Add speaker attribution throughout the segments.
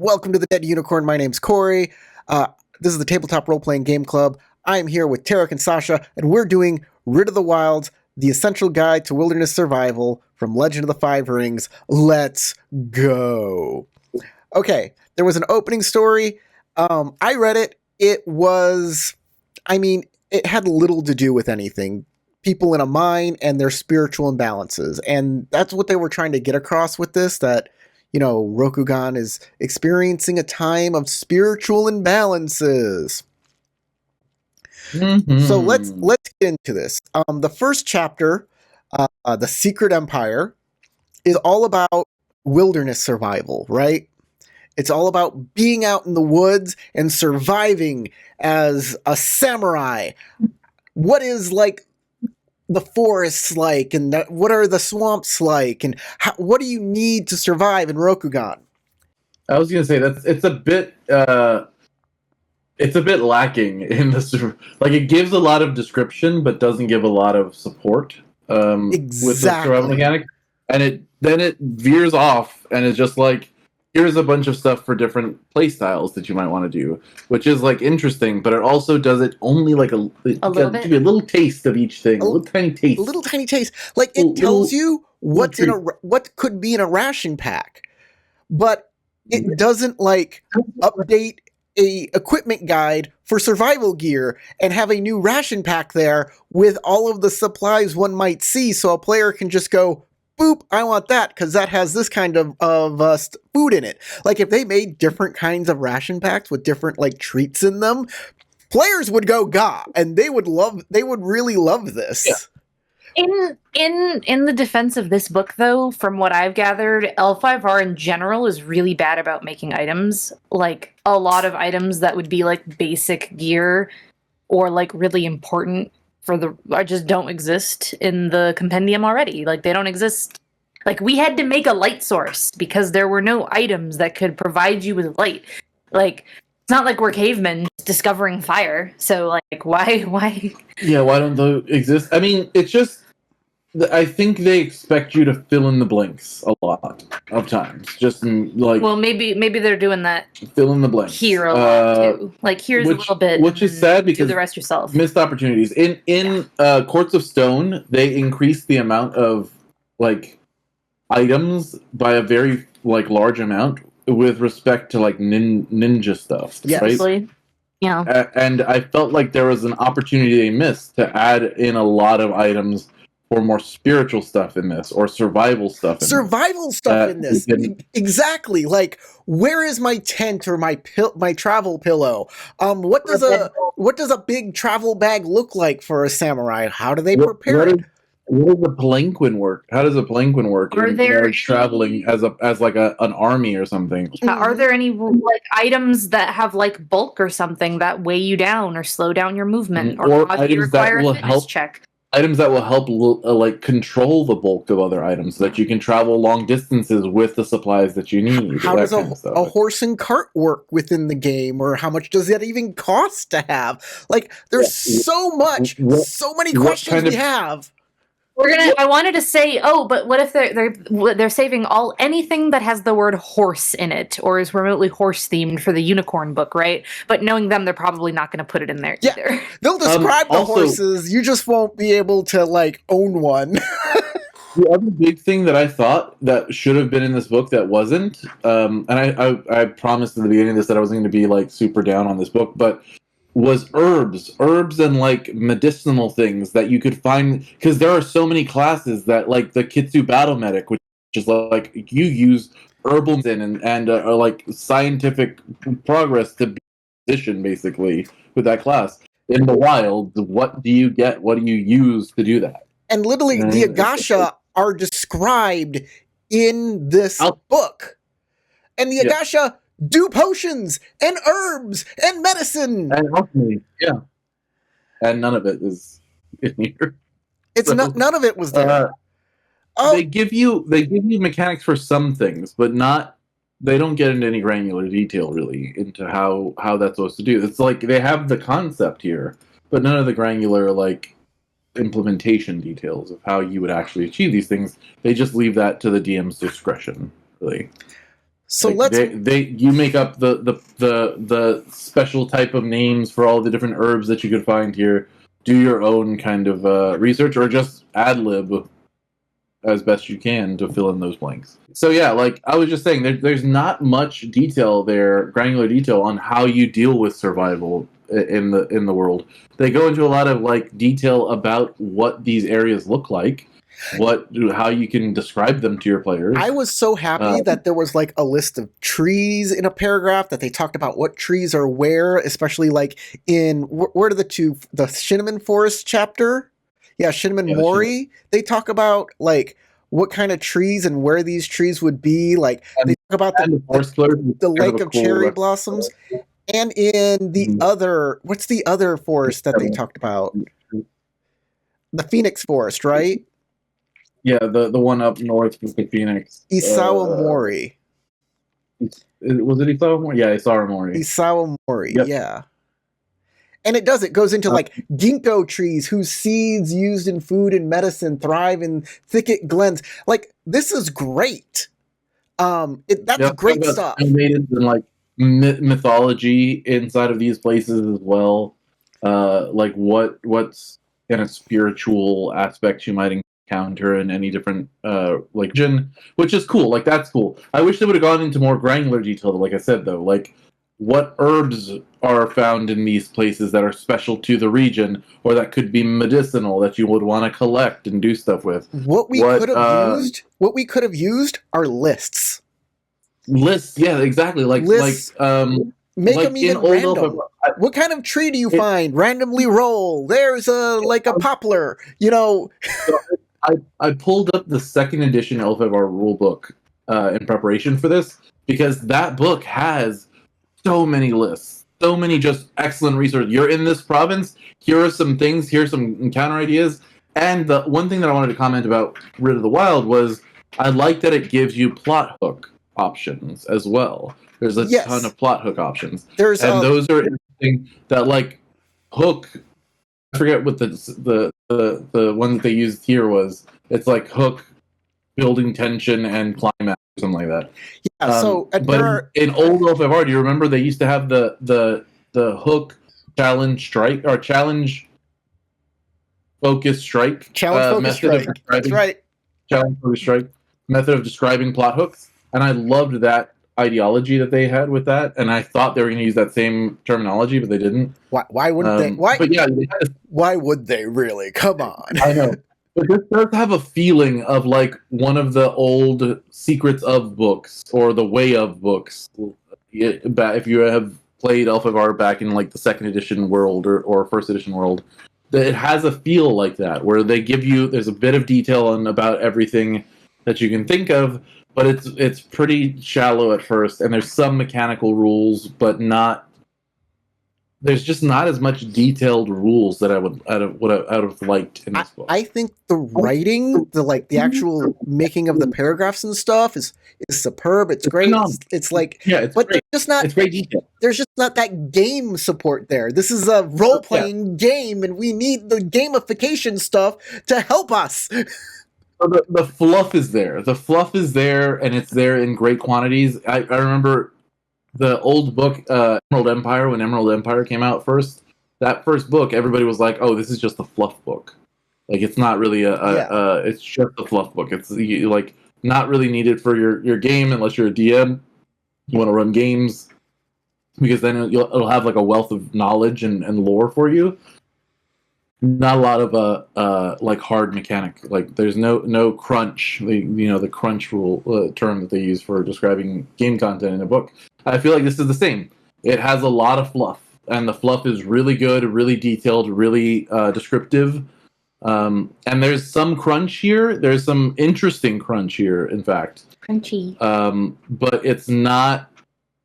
Speaker 1: Welcome to the Dead Unicorn. My name's Corey. This is the Tabletop Role Playing Game Club. I am here with Tarek and Sasha, and we're doing Writ of the Wilds, the essential guide to wilderness survival from Legend of the Five Rings. Let's go. Okay, there was an opening story. I read it. It had little to do with anything. People in a mine and their spiritual imbalances. And that's what they were trying to get across with this, that Rokugan is experiencing a time of spiritual imbalances. Mm-hmm. So let's get into this. The first chapter, The Secret Empire, is all about wilderness survival, right? It's all about being out in the woods and surviving as a samurai. What is the forests like, and what are the swamps like, and what do you need to survive in Rokugan?
Speaker 2: I was gonna say it's a bit lacking in this. It gives a lot of description, but doesn't give a lot of support.
Speaker 1: Exactly.
Speaker 2: With the survival mechanic, and it veers off, and it's just here's a bunch of stuff for different play styles that you might want to do, which is interesting, but it also does it only a little bit. Give you a little taste of each thing, a little tiny taste.
Speaker 1: It tells you what could be in a ration pack, but it doesn't update a equipment guide for survival gear and have a new ration pack there with all of the supplies one might see, so a player can just go, boop, I want that because that has this kind of food in it. If they made different kinds of ration packs with different treats in them, players would go gah, and they would really love this.
Speaker 3: Yeah. In the defense of this book, though, from what I've gathered, L5R in general is really bad about making items. A lot of items that would be basic gear or really important just don't exist in the compendium already. They don't exist. We had to make a light source because there were no items that could provide you with light. It's not like we're cavemen just discovering fire. So why?
Speaker 2: Yeah, why don't those exist? I mean, it's just, I think they expect you to fill in the blanks a lot of times. Just
Speaker 3: well, maybe they're doing that.
Speaker 2: Fill in the blanks
Speaker 3: here a lot too. Here's a little bit,
Speaker 2: which is sad because
Speaker 3: do the rest yourself.
Speaker 2: Missed opportunities in Courts of Stone. They increased the amount of items by a very large amount with respect to ninja stuff.
Speaker 3: Yes.
Speaker 2: Right?
Speaker 3: Yeah.
Speaker 2: And I felt like there was an opportunity they missed to add in a lot of items or more spiritual stuff in this, or survival stuff in this.
Speaker 1: Exactly. Where is my tent or my travel pillow? What does a big travel bag look like for a samurai? How do they prepare it?
Speaker 2: What does a palanquin work? How does a palanquin work?
Speaker 3: Are there
Speaker 2: traveling as an army or something?
Speaker 3: Are there any items that have bulk or something that weigh you down or slow down your movement, or cause you to require a fitness check?
Speaker 2: Items that will help control the bulk of other items, so that you can travel long distances with the supplies that you need.
Speaker 1: How does a horse and cart work within the game, or how much does that even cost to have? There's so many questions we have.
Speaker 3: I wanted to say, but what if they're saving anything that has the word horse in it or is remotely horse themed for the unicorn book, right? But knowing them, they're probably not going to put it in there either.
Speaker 1: They'll describe the horses. You just won't be able to own one.
Speaker 2: The other big thing that I thought that should have been in this book that wasn't, and I promised at the beginning of this that I wasn't going to be super down on this book, but was herbs and medicinal things that you could find, because there are so many classes that the Kitsu Battle Medic, which is you use herbal and scientific progress to be a physician basically with that class. In the wild, what do you get? What do you use to do that?
Speaker 1: And literally, the Agasha are described in this book, and the Agasha do potions and herbs and medicine
Speaker 2: and alchemy, and none of it is in here.
Speaker 1: None of it was there.
Speaker 2: They give you mechanics for some things, but they don't get into any granular detail really into how that's supposed to do. It's they have the concept here, but none of the granular implementation details of how you would actually achieve these things. They just leave that to the DM's discretion, really.
Speaker 1: So
Speaker 2: like you make up the special type of names for all the different herbs that you could find here. Do your own kind of research, or just ad lib as best you can to fill in those blanks. So yeah, like I was just saying, there's not much detail there, granular detail on how you deal with survival in the world. They go into a lot of like detail about what these areas look like, how you can describe them to your players.
Speaker 1: I was so happy that there was like a list of trees in a paragraph, that they talked about what trees are where, especially like in where are the Cinnamon Forest chapter? Yeah, Cinnamon Mori. They talk about like what kind of trees and where these trees would be. Like they talk about the Lake of Cherry Blossoms. And in the other, what's the other forest that they talked about? The Phoenix Forest, right?
Speaker 2: Yeah, the one up north with the Phoenix.
Speaker 1: Isawa Mori.
Speaker 2: Was it Isawa Mori? Yeah, Isawa Mori.
Speaker 1: Isawa Mori, yep. Yeah. And it goes into like ginkgo trees whose seeds used in food and medicine thrive in thicket glens. Like, this is great. That's great stuff.
Speaker 2: And like mythology inside of these places as well. Like what's kind of spiritual aspects you might encounter in any different like region, which is cool. Like that's cool. I wish they would have gone into more granular detail. Like I said though, like what herbs are found in these places that are special to the region, or that could be medicinal that you would want to collect and do stuff with.
Speaker 1: What we could have used are lists.
Speaker 2: Lists, yeah, exactly. Like
Speaker 1: lists. Make
Speaker 2: like
Speaker 1: them even random. What kind of tree do you find? Randomly roll. There's a poplar. You know.
Speaker 2: I pulled up the second edition L5R rule book in preparation for this, because that book has so many lists, so many just excellent resources. You're in this province. Here are some things. Here's some encounter ideas. And the one thing that I wanted to comment about Writ of the Wild was I like that it gives you plot hook options as well. There's a ton of plot hook options. Those are interesting. That like hook. I forget what the one that they used here was. It's like hook, building tension, and climax, or something like that.
Speaker 1: Yeah.
Speaker 2: But in old L5R, do you remember they used to have the hook, challenge, strike, or challenge, focus, strike method of describing.
Speaker 1: That's right.
Speaker 2: Challenge, focus, strike method of describing plot hooks, and I loved that ideology that they had with that, and I thought they were going to use that same terminology, but they didn't.
Speaker 1: Why wouldn't they? Why?
Speaker 2: But yeah,
Speaker 1: why would they really? Come on.
Speaker 2: I know, but this does have a feeling of like one of the old Secrets of books or the Way of books. If you have played L5R back in like the second edition world or first edition world, it has a feel like that, where they give you, there's a bit of detail on about everything that you can think of, but it's pretty shallow at first, and there's some mechanical rules, but there's just not as much detailed rules that I would have liked in this book.
Speaker 1: I think the writing, the actual making of the paragraphs and stuff is superb. It's great. It's like,
Speaker 2: it's
Speaker 1: but
Speaker 2: great.
Speaker 1: There's just not.
Speaker 2: It's great detail.
Speaker 1: There's just not that game support there. This is a role playing game, and we need the gamification stuff to help us.
Speaker 2: The fluff is there. The fluff is there, and it's there in great quantities. I remember the old book, Emerald Empire, when Emerald Empire came out first. That first book, everybody was like, "Oh, this is just a fluff book. Like, it's not really it's just a fluff book. It's like not really needed for your game unless you're a DM. You want to run games, because then it'll have like a wealth of knowledge and lore for you. Not a lot of like hard mechanic. Like there's no crunch. The crunch rule term that they use for describing game content in a book. I feel like this is the same. It has a lot of fluff, and the fluff is really good, really detailed, really descriptive. And there's some crunch here. There's some interesting crunch here, in fact.
Speaker 3: Crunchy.
Speaker 2: But it's not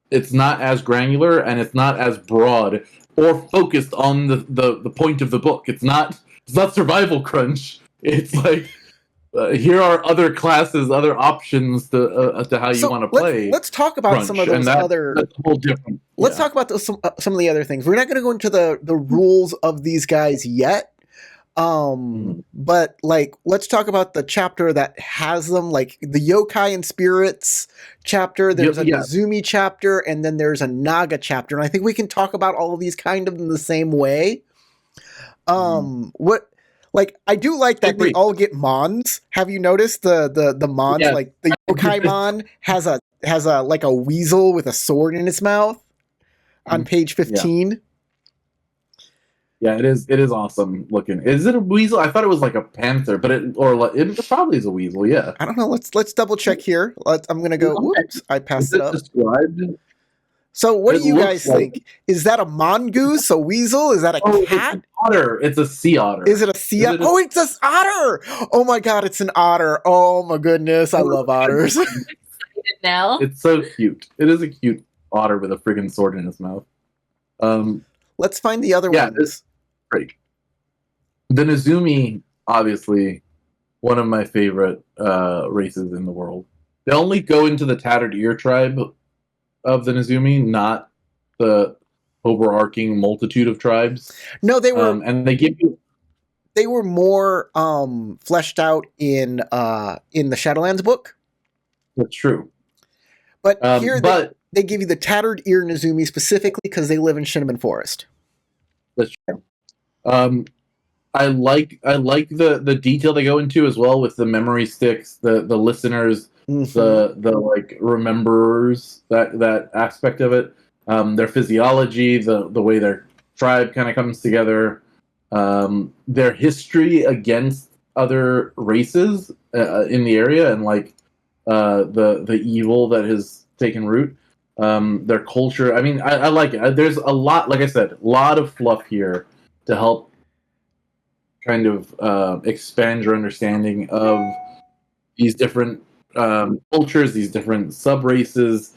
Speaker 2: as granular, and it's not as broad or focused on the point of the book. It's not survival crunch. It's like here are other classes, other options to how you want to play.
Speaker 1: Let's talk about crunch, some of those other.
Speaker 2: That's a whole different.
Speaker 1: Let's talk about some of the other things. We're not going to go into the rules of these guys yet, But like, let's talk about the chapter that has them, like the yokai and spirits chapter. There's a Nezumi chapter, and then there's a Naga chapter. And I think we can talk about all of these kind of in the same way. What, like, I do like that they all get mons. Have you noticed the mons? Yes. Like the yokai mon has a like a weasel with a sword in its mouth on page 15.
Speaker 2: Yeah, it is awesome looking. Is it a weasel? I thought it was like a panther, but it probably is a weasel. Yeah,
Speaker 1: I don't know. Let's double check here. I'm gonna go. Whoops, I passed it up.
Speaker 2: Described?
Speaker 1: So, what do you guys think? Is that a mongoose? A weasel? Is that a cat?
Speaker 2: It's an otter. It's a sea otter.
Speaker 1: Is it a sea otter? Oh, it's an otter! Oh my god, it's an otter! Oh my goodness, I love otters.
Speaker 3: Now
Speaker 2: it's so cute. It is a cute otter with a friggin' sword in its mouth.
Speaker 1: Let's find the other ones.
Speaker 2: Great. The Nezumi, obviously, one of my favorite races in the world. They only go into the Tattered Ear tribe of the Nezumi, not the overarching multitude of tribes.
Speaker 1: No, they were,
Speaker 2: and they give you.
Speaker 1: They were more fleshed out in the Shadowlands book.
Speaker 2: That's true.
Speaker 1: But here, they give you the Tattered Ear Nezumi specifically because they live in Cinnamon Forest.
Speaker 2: That's true. I like the detail they go into as well with the memory sticks, the listeners, the like rememberers, that aspect of it, their physiology, the way their tribe kind of comes together, their history against other races in the area, and like the evil that has taken root, their culture. I mean, I like it. There's a lot, like I said, a lot of fluff here to help kind of expand your understanding of these different cultures, these different sub-races,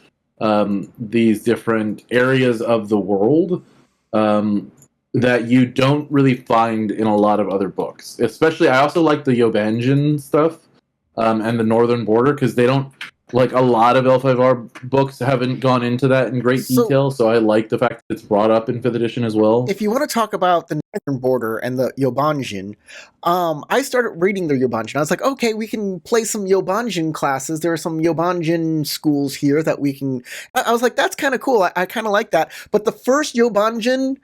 Speaker 2: these different areas of the world that you don't really find in a lot of other books. Especially, I also like the Yobanjin stuff and the Northern Border, because they don't, like a lot of L5R books haven't gone into that in great detail, so I like the fact that it's brought up in 5th edition as well.
Speaker 1: If you want to talk about the Northern Border and the Yobanjin, I started reading the Yobanjin. I was like, okay, we can play some Yobanjin classes. There are some Yobanjin schools here that we can... I was like, that's kind of cool. I kind of like that. But the first Yobanjin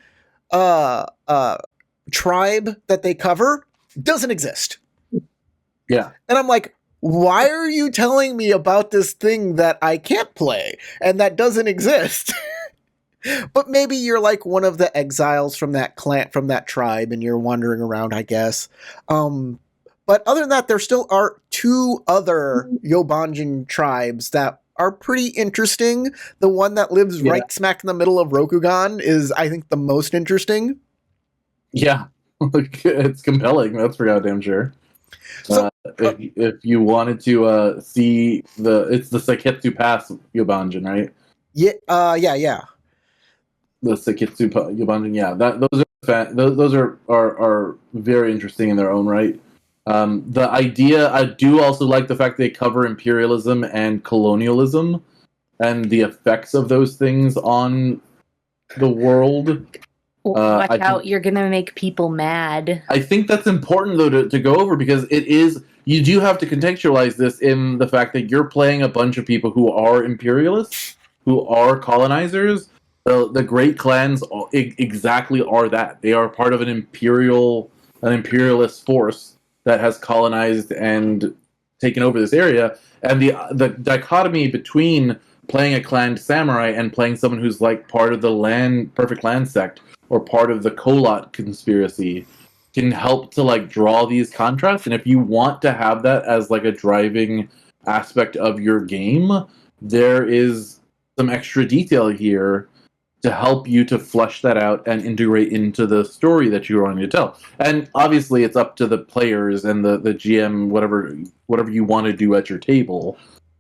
Speaker 1: tribe that they cover doesn't exist.
Speaker 2: Yeah.
Speaker 1: And I'm like, why are you telling me about this thing that I can't play and that doesn't exist? But maybe you're like one of the exiles from that clan, from that tribe, and you're wandering around, I guess. But other than that, there still are 2 other Yobanjin tribes that are pretty interesting. The one that lives right smack in the middle of Rokugan is, I think, the most interesting.
Speaker 2: Yeah, it's compelling. That's for goddamn sure. So, if you wanted to see it's the Seketsu Pass Yobanjin, right?
Speaker 1: Yeah, yeah.
Speaker 2: The Seketsu Yobanjin, yeah. Those are very interesting in their own right. The idea, I do also like the fact they cover imperialism and colonialism and the effects of those things on the world.
Speaker 3: Watch out, you're going to make people mad.
Speaker 2: I think that's important, though, to go over, because it is, you do have to contextualize this in the fact that you're playing a bunch of people who are imperialists, who are colonizers. The great clans exactly are that. They are part of an imperialist force that has colonized and taken over this area. And the dichotomy between playing a clan samurai and playing someone who's like part of the perfect land sect, or part of the Kolot conspiracy, can help to like draw these contrasts. And if you want to have that as like a driving aspect of your game, there is some extra detail here to help you to flesh that out and integrate into the story that you're wanting to tell. And obviously it's up to the players and the GM, whatever you want to do at your table,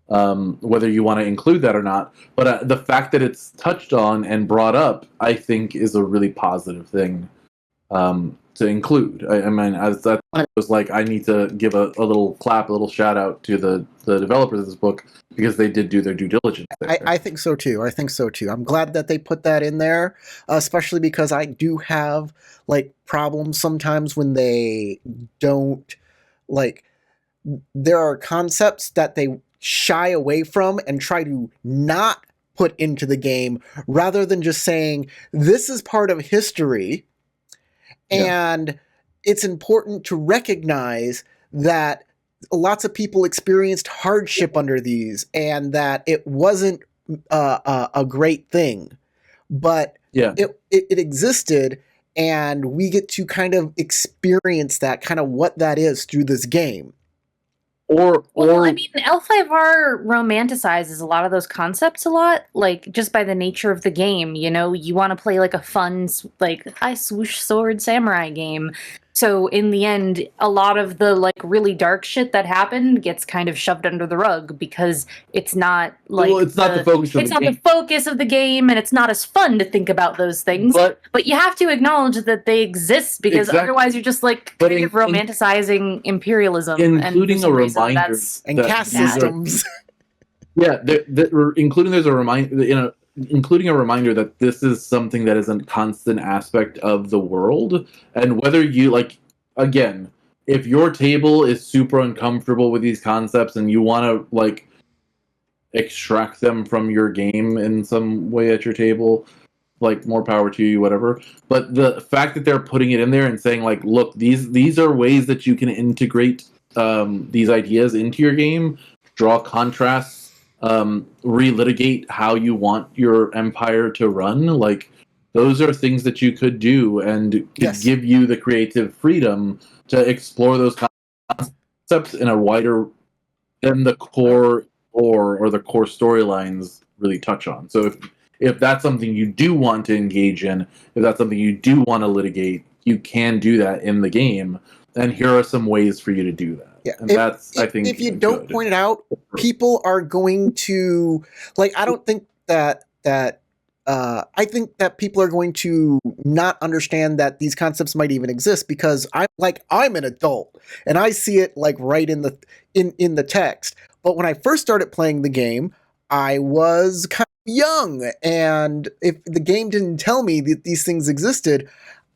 Speaker 2: whether you want to include that or not. But the fact that it's touched on and brought up, I think, is a really positive thing. to include. I mean, as that was like, I need to give a little clap, a little shout out to the developers of this book, because they did do their due diligence there.
Speaker 1: I think so too. I'm glad that they put that in there, especially because I do have like problems sometimes when they don't like. There are concepts that they shy away from and try to not put into the game, rather than just saying this is part of history, and it's important to recognize that lots of people experienced hardship under these, and that it wasn't a great thing, but it existed, and we get to kind of experience that, kind of what that is through this game.
Speaker 3: Well, I mean, L5R romanticizes a lot of those concepts a lot, like, just by the nature of the game. You know, you want to play like a fun, like, I swoosh sword samurai game. So in the end, a lot of the like really dark shit that happened gets kind of shoved under the rug, because it's not like
Speaker 2: it's not the focus of the game.
Speaker 3: It's not the focus of the game, and it's not as fun to think about those things. But you have to acknowledge that they exist, because otherwise you're just like kind of romanticizing imperialism,
Speaker 2: including a reminder
Speaker 1: and caste systems.
Speaker 2: Including a reminder that this is something that is a constant aspect of the world, and whether you like, again, if your table is super uncomfortable with these concepts and you want to like extract them from your game in some way at your table, like, more power to you, whatever. But the fact that they're putting it in there and saying like, look, these are ways that you can integrate these ideas into your game, draw contrasts, relitigate how you want your empire to run. Like, those are things that you could do, and give you the creative freedom to explore those concepts in a wider than the core or the core storylines really touch on. So if that's something you do want to engage in, if that's something you do want to litigate, you can do that in the game. And here are some ways for you to do that.
Speaker 1: Yeah,
Speaker 2: and I think
Speaker 1: if you don't point it out, people are going to like. I don't think that I think that people are going to not understand that these concepts might even exist, because I'm an adult and I see it like right in the text. But when I first started playing the game, I was kind of young, and if the game didn't tell me that these things existed,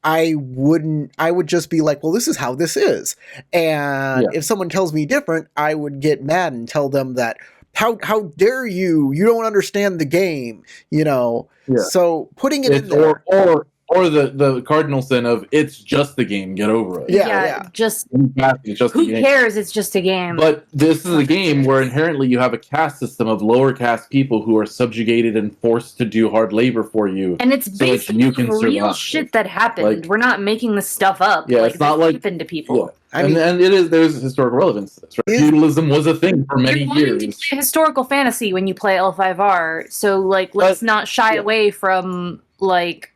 Speaker 1: I would just be like, well, this is how this is. And if someone tells me different, I would get mad and tell them that, how dare you? You don't understand the game, you know? Yeah. So putting it in there.
Speaker 2: Or the cardinal sin of, it's just the game, get over it.
Speaker 3: Yeah. Just who cares? It's just a game.
Speaker 2: But this is a game where inherently you have a caste system of lower caste people who are subjugated and forced to do hard labor for you.
Speaker 3: And it's based on real shit that happened. Like, we're not making this stuff up.
Speaker 2: Yeah, it's not like
Speaker 3: happened to people.
Speaker 2: Yeah. And there's historical relevance to this, right? Feudalism was a thing for many years.
Speaker 3: You play historical fantasy when you play L5R, so like let's not shy away from like,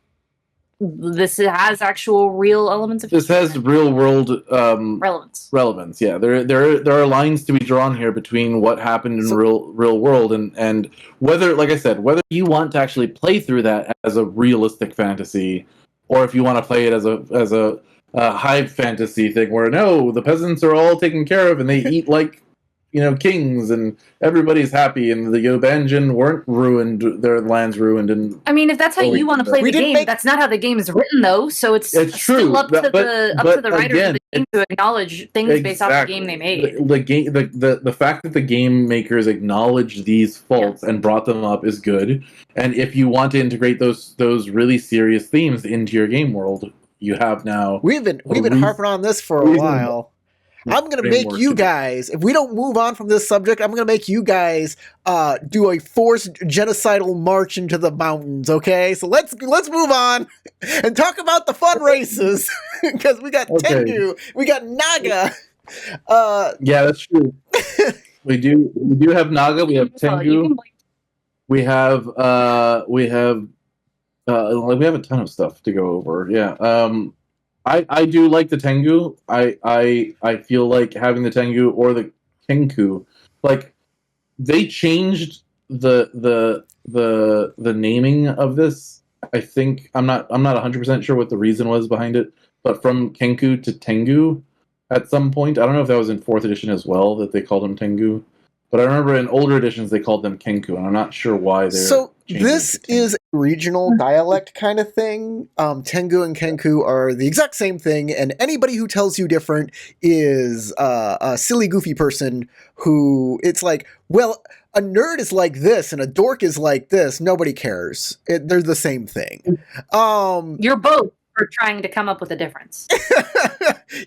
Speaker 3: this has actual real elements of history.
Speaker 2: This has real world
Speaker 3: relevance.
Speaker 2: Yeah, there are lines to be drawn here between what happened in real world and whether, like I said, whether you want to actually play through that as a realistic fantasy, or if you want to play it as a high fantasy thing where no, the peasants are all taken care of and they eat like, you know, kings, and everybody's happy, and the Yobanjin weren't ruined, their lands ruined. And
Speaker 3: I mean, if that's how you want to play the game, that's not how the game is written, though. So it's
Speaker 2: true.
Speaker 3: Still up to the writers of the game to acknowledge things based off the game they made.
Speaker 2: The fact that the game makers acknowledged these faults and brought them up is good. And if you want to integrate those really serious themes into your game world, you have now.
Speaker 1: We've been harping on this for a while. I'm going to make you guys, if we don't move on from this subject, I'm going to make you guys do a forced genocidal march into the mountains, okay? So let's move on and talk about the fun races, because we got Tengu, we got Naga.
Speaker 2: Yeah, that's true. we do have Naga, we have Tengu, we have a ton of stuff to go over. Yeah. I do like the Tengu. I feel like having the Tengu or the Kenku, like, they changed the naming of this. I think I'm not 100% sure what the reason was behind it, but from Kenku to Tengu at some point. I don't know if that was in 4th edition as well, that they called them Tengu. But I remember in older editions they called them Kenku, and I'm not sure why they're
Speaker 1: So
Speaker 2: changing
Speaker 1: this
Speaker 2: it to Tengu.
Speaker 1: is a regional dialect kind of thing. Tengu and Kenku are the exact same thing, and anybody who tells you different is a silly, goofy person who it's like, well, a nerd is like this and a dork is like this. Nobody cares. They're the same thing.
Speaker 3: You're both for trying to come up with a difference.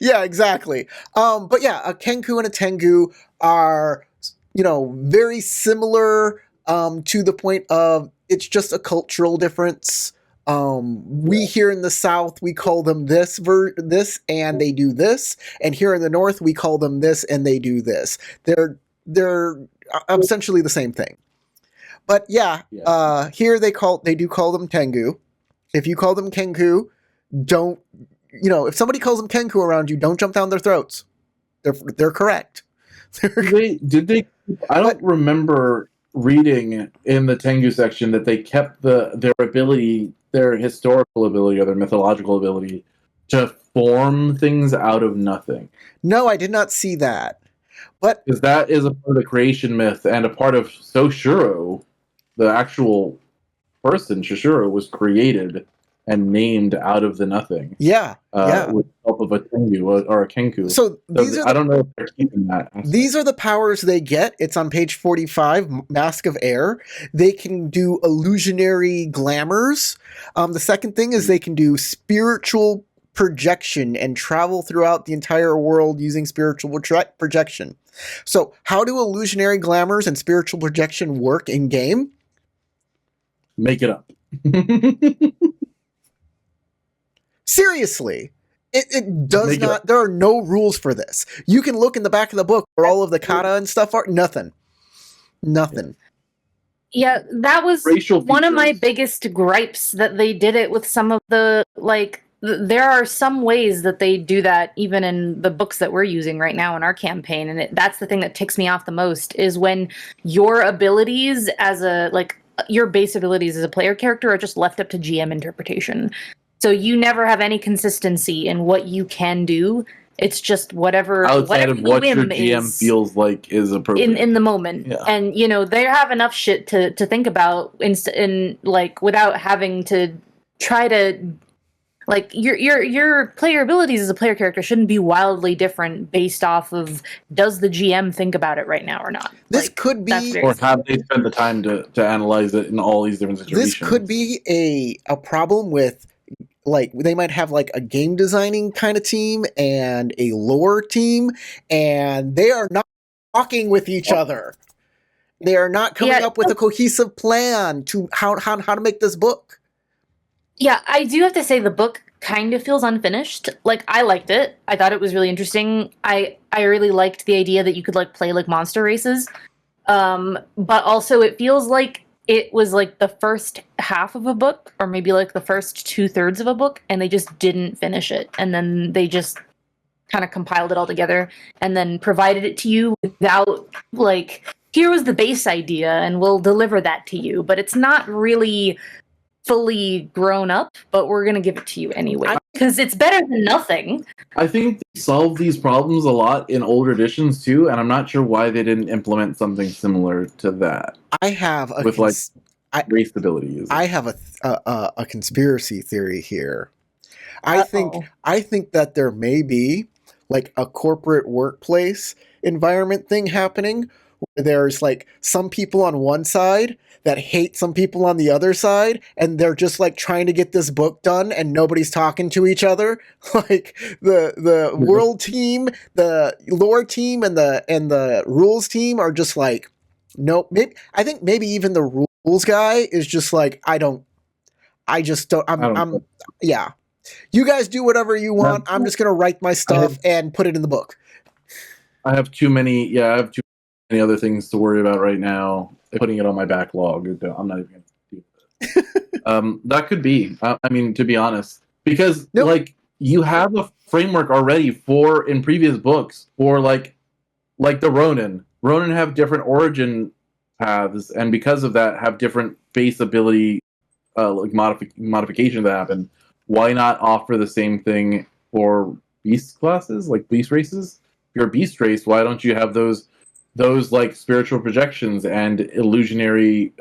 Speaker 1: Yeah, exactly. But yeah, a Kenku and a Tengu are, very similar to the point of it's just a cultural difference. We here in the South, we call them this and they do this, and here in the North, we call them this and they do this. They're essentially the same thing. But yeah. Here they do call them Tengu. If you call them Kenku, don't, if somebody calls them Kenku around you, don't jump down their throats. They're correct.
Speaker 2: Did they? I don't remember reading in the Tengu section that they kept their ability, their historical ability or their mythological ability to form things out of nothing.
Speaker 1: No, I did not see that. But
Speaker 2: because that is a part of the creation myth and a part of Soshiro, the actual person. Shoshiro was created and named out of the nothing.
Speaker 1: Yeah.
Speaker 2: With the help of a Tengu or a Kenku.
Speaker 1: So
Speaker 2: I don't know if they're keeping that aspect.
Speaker 1: These are the powers they get. It's on page 45, Mask of Air. They can do illusionary glamours. The second thing is they can do spiritual projection and travel throughout the entire world using spiritual projection. So how do illusionary glamours and spiritual projection work in game?
Speaker 2: Make it up.
Speaker 1: Seriously, it does not. There are no rules for this. You can look in the back of the book where all of the kata and stuff are. Nothing.
Speaker 3: Yeah, that was one of my biggest gripes, that they did it with some of the, there are some ways that they do that even in the books that we're using right now in our campaign, and that's the thing that ticks me off the most, is when your abilities your base abilities as a player character are just left up to GM interpretation. So you never have any consistency in what you can do. It's just whatever
Speaker 2: outside of what your GM feels like is appropriate
Speaker 3: in the moment. Yeah. And they have enough shit to think about without having to try to your player abilities as a player character shouldn't be wildly different based off of does the GM think about it right now or not.
Speaker 1: This could be,
Speaker 2: or have they spent the time to analyze it in all these different situations.
Speaker 1: This could be a problem with. They might have a game designing kind of team and a lore team, and they are not talking with each other. They are not coming up with a cohesive plan to how to make this book.
Speaker 3: Yeah, I do have to say the book kind of feels unfinished. I liked it. I thought it was really interesting. I really liked the idea that you could play monster races. But also it feels like it was the first half of a book, or maybe the first 2/3 of a book, and they just didn't finish it. And then they just kind of compiled it all together and then provided it to you without here was the base idea and we'll deliver that to you. But it's not really fully grown up, but we're going to give it to you anyway because it's better than nothing.
Speaker 2: I think they solved these problems a lot in older editions too, and I'm not sure why they didn't implement something similar to that.
Speaker 1: I have a
Speaker 2: race ability.
Speaker 1: I have a conspiracy theory here. I think that there may be a corporate workplace environment thing happening where there's some people on one side that hate some people on the other side, and they're just trying to get this book done and nobody's talking to each other. The world team, the lore team, and the rules team are just nope. I think maybe even the rules guy is just yeah. You guys do whatever you want. I'm just gonna write my stuff and put it in the book.
Speaker 2: I have too many other things to worry about right now. Putting it on my backlog. I'm not even going to do that. That could be. I mean, to be honest, because you have a framework already in previous books for the Ronin. Ronin have different origin paths, and because of that, have different base ability modifications that happen. Why not offer the same thing for beast classes, like beast races. If you're a beast race, why don't you have those like spiritual projections and illusionary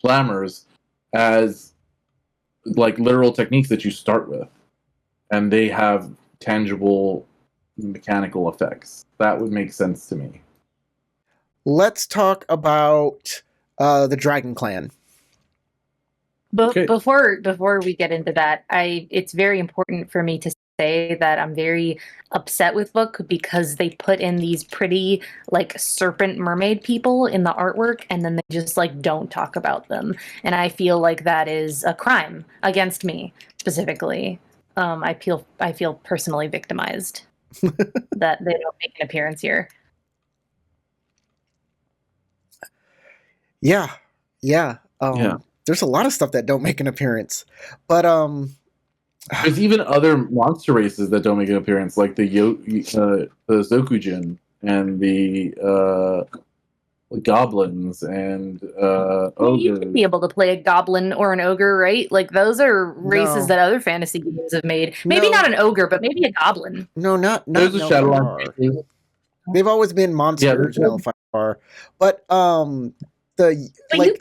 Speaker 2: glamours as like literal techniques that you start with, and they have tangible mechanical effects? That would make sense to me.
Speaker 1: Let's talk about the Dragon Clan.
Speaker 3: But before we get into that, it's very important for me to say that I'm very upset with book because they put in these pretty like serpent mermaid people in the artwork, and then they just like don't talk about them, and I feel like that is a crime against me specifically. I feel personally victimized that they don't make an appearance here.
Speaker 1: Yeah.
Speaker 2: Yeah.
Speaker 1: There's a lot of stuff that don't make an appearance, but
Speaker 2: there's even other monster races that don't make an appearance, like the Zokujin and the goblins and ogres.
Speaker 3: You should be able to play a goblin or an ogre, right? Like those are races that other fantasy games have made. Maybe not an ogre, but maybe a goblin.
Speaker 1: No, not
Speaker 2: there's a Shadowrun.
Speaker 1: They've always been monsters in L5R, but
Speaker 3: you could play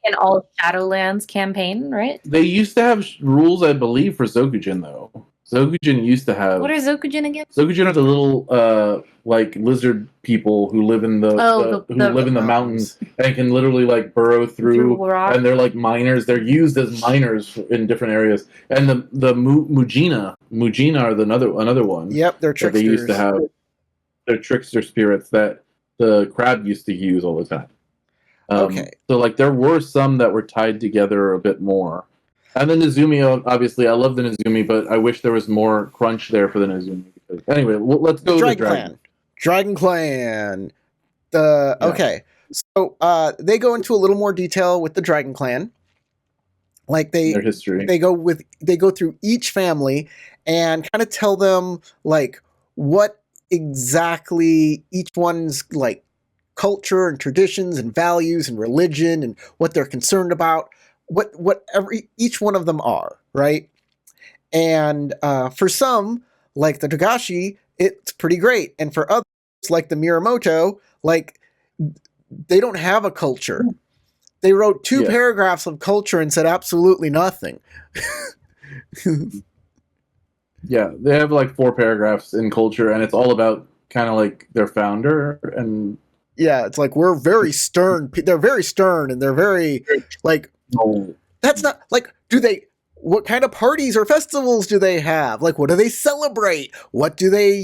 Speaker 3: an all Shadowlands campaign, right?
Speaker 2: They used to have rules, I believe, for Zokujin though. Zokujin used to have.
Speaker 3: What are Zokujin again?
Speaker 2: Zokujin are the little like lizard people who live in the mountains and can literally like burrow through and they're like miners. They're used as miners in different areas. And the Mujina are another one.
Speaker 1: Yep, they're tricksters.
Speaker 2: They used to have. They're trickster spirits that the crab used to use all the time.
Speaker 1: Okay. So
Speaker 2: like there were some that were tied together a bit more. And then Nezumi, obviously, I love the Nezumi, but I wish there was more crunch there for the Nezumi. Anyway, let's go to the
Speaker 1: Dragon Clan. Okay. So they go into a little more detail with the Dragon Clan. Like
Speaker 2: their history.
Speaker 1: They go through each family and kind of tell them like what exactly each one's like culture and traditions and values and religion and what they're concerned about. What each one of them are, right? And for some, like the Togashi, it's pretty great. And for others, like the Miramoto, like they don't have a culture. They wrote 2 paragraphs of culture and said absolutely nothing.
Speaker 2: Yeah, they have like 4 paragraphs in culture, and it's all about kind of like their founder and.
Speaker 1: Yeah, it's like we're very stern. They're very stern, and they're very like.
Speaker 2: No.
Speaker 1: That's not like. What kind of parties or festivals do they have? Like, what do they celebrate? What do they,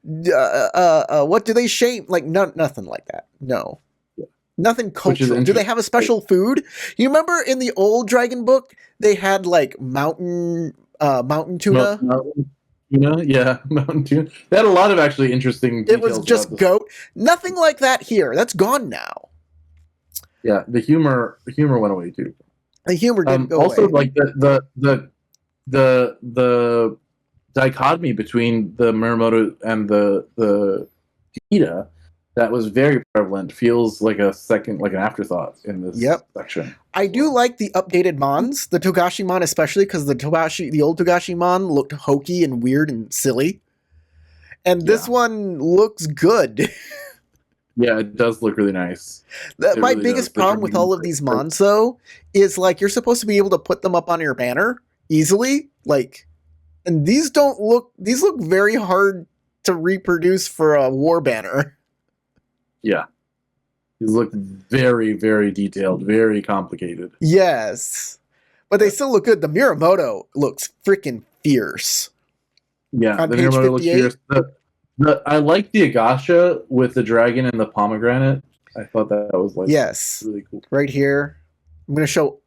Speaker 1: what do they shame? Like, nothing like that. No, nothing cultural. Do they have a special food? You remember in the old Dragon book, they had like mountain tuna.
Speaker 2: Mountain tuna. They had a lot of actually interesting details.
Speaker 1: It was just goat. Nothing like that here. That's gone now.
Speaker 2: Yeah, the humor went away too.
Speaker 1: The humor didn't go
Speaker 2: also,
Speaker 1: away.
Speaker 2: Also, like the dichotomy between the Muramoto and the Ida, that was very prevalent. Feels like an afterthought in this section.
Speaker 1: I do like the updated Mons, the Togashi Mon especially, because the old Togashi Mon looked hokey and weird and silly, and this one looks good.
Speaker 2: Yeah, it does look really nice.
Speaker 1: My biggest problem with all of these Mons, though, is like you're supposed to be able to put them up on your banner easily, like, and these look very hard to reproduce for a war banner.
Speaker 2: Yeah. These look very, very detailed, very complicated.
Speaker 1: Yes. But they still look good. The Miramoto looks freaking fierce.
Speaker 2: Yeah, the Miramoto looks fierce. I like the Agasha with the dragon and the pomegranate. I thought that was like really cool.
Speaker 1: Right here. I'm gonna show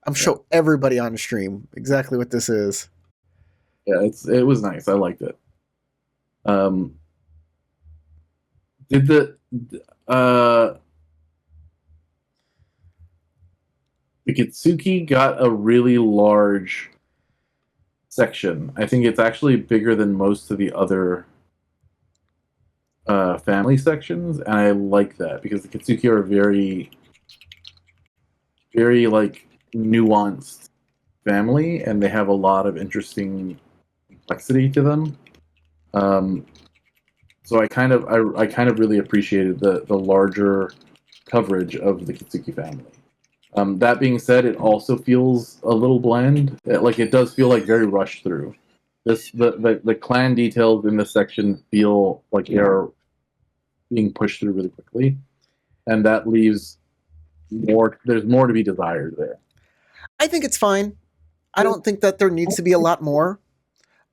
Speaker 1: everybody on the stream exactly what this is.
Speaker 2: Yeah, it was nice. I liked it. Did the Kitsuki got a really large section. I think it's actually bigger than most of the other family sections, and I like that because the Kitsuki are very, very like nuanced family, and they have a lot of interesting complexity to them. So I kind of really appreciated the larger coverage of the Kitsuki family. That being said, it also feels a little bland. It does feel like very rushed through. The clan details in this section feel like they are being pushed through really quickly, and that leaves more. There's more to be desired there.
Speaker 1: I think it's fine. I don't think that there needs to be a lot more.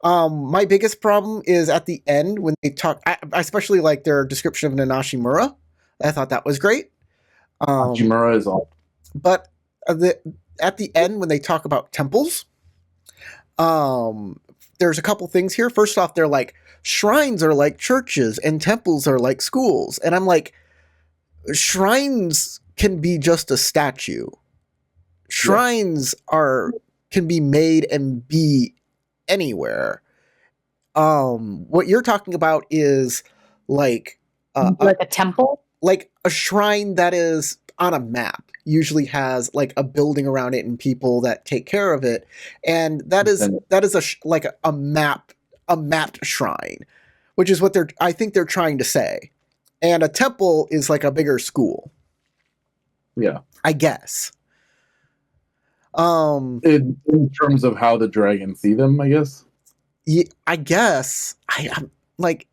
Speaker 1: My biggest problem is at the end when they talk. I especially like their description of Nanashimura. I thought that was great.
Speaker 2: Hachimura is all.
Speaker 1: But at the end when they talk about temples, there's a couple things here. First off, they're like shrines are like churches and temples are like schools, and I'm like, shrines can be just a statue. Shrines can be made and be anywhere. What you're talking about is like
Speaker 3: a temple,
Speaker 1: like a shrine that is on a map. Usually has like a building around it and people that take care of it, and that is a mapped shrine, which is what I think they're trying to say. And a temple is like a bigger school.
Speaker 2: Yeah,
Speaker 1: I guess.
Speaker 2: In terms of how the dragons see them, I guess.
Speaker 1: Yeah, I guess. I'm like,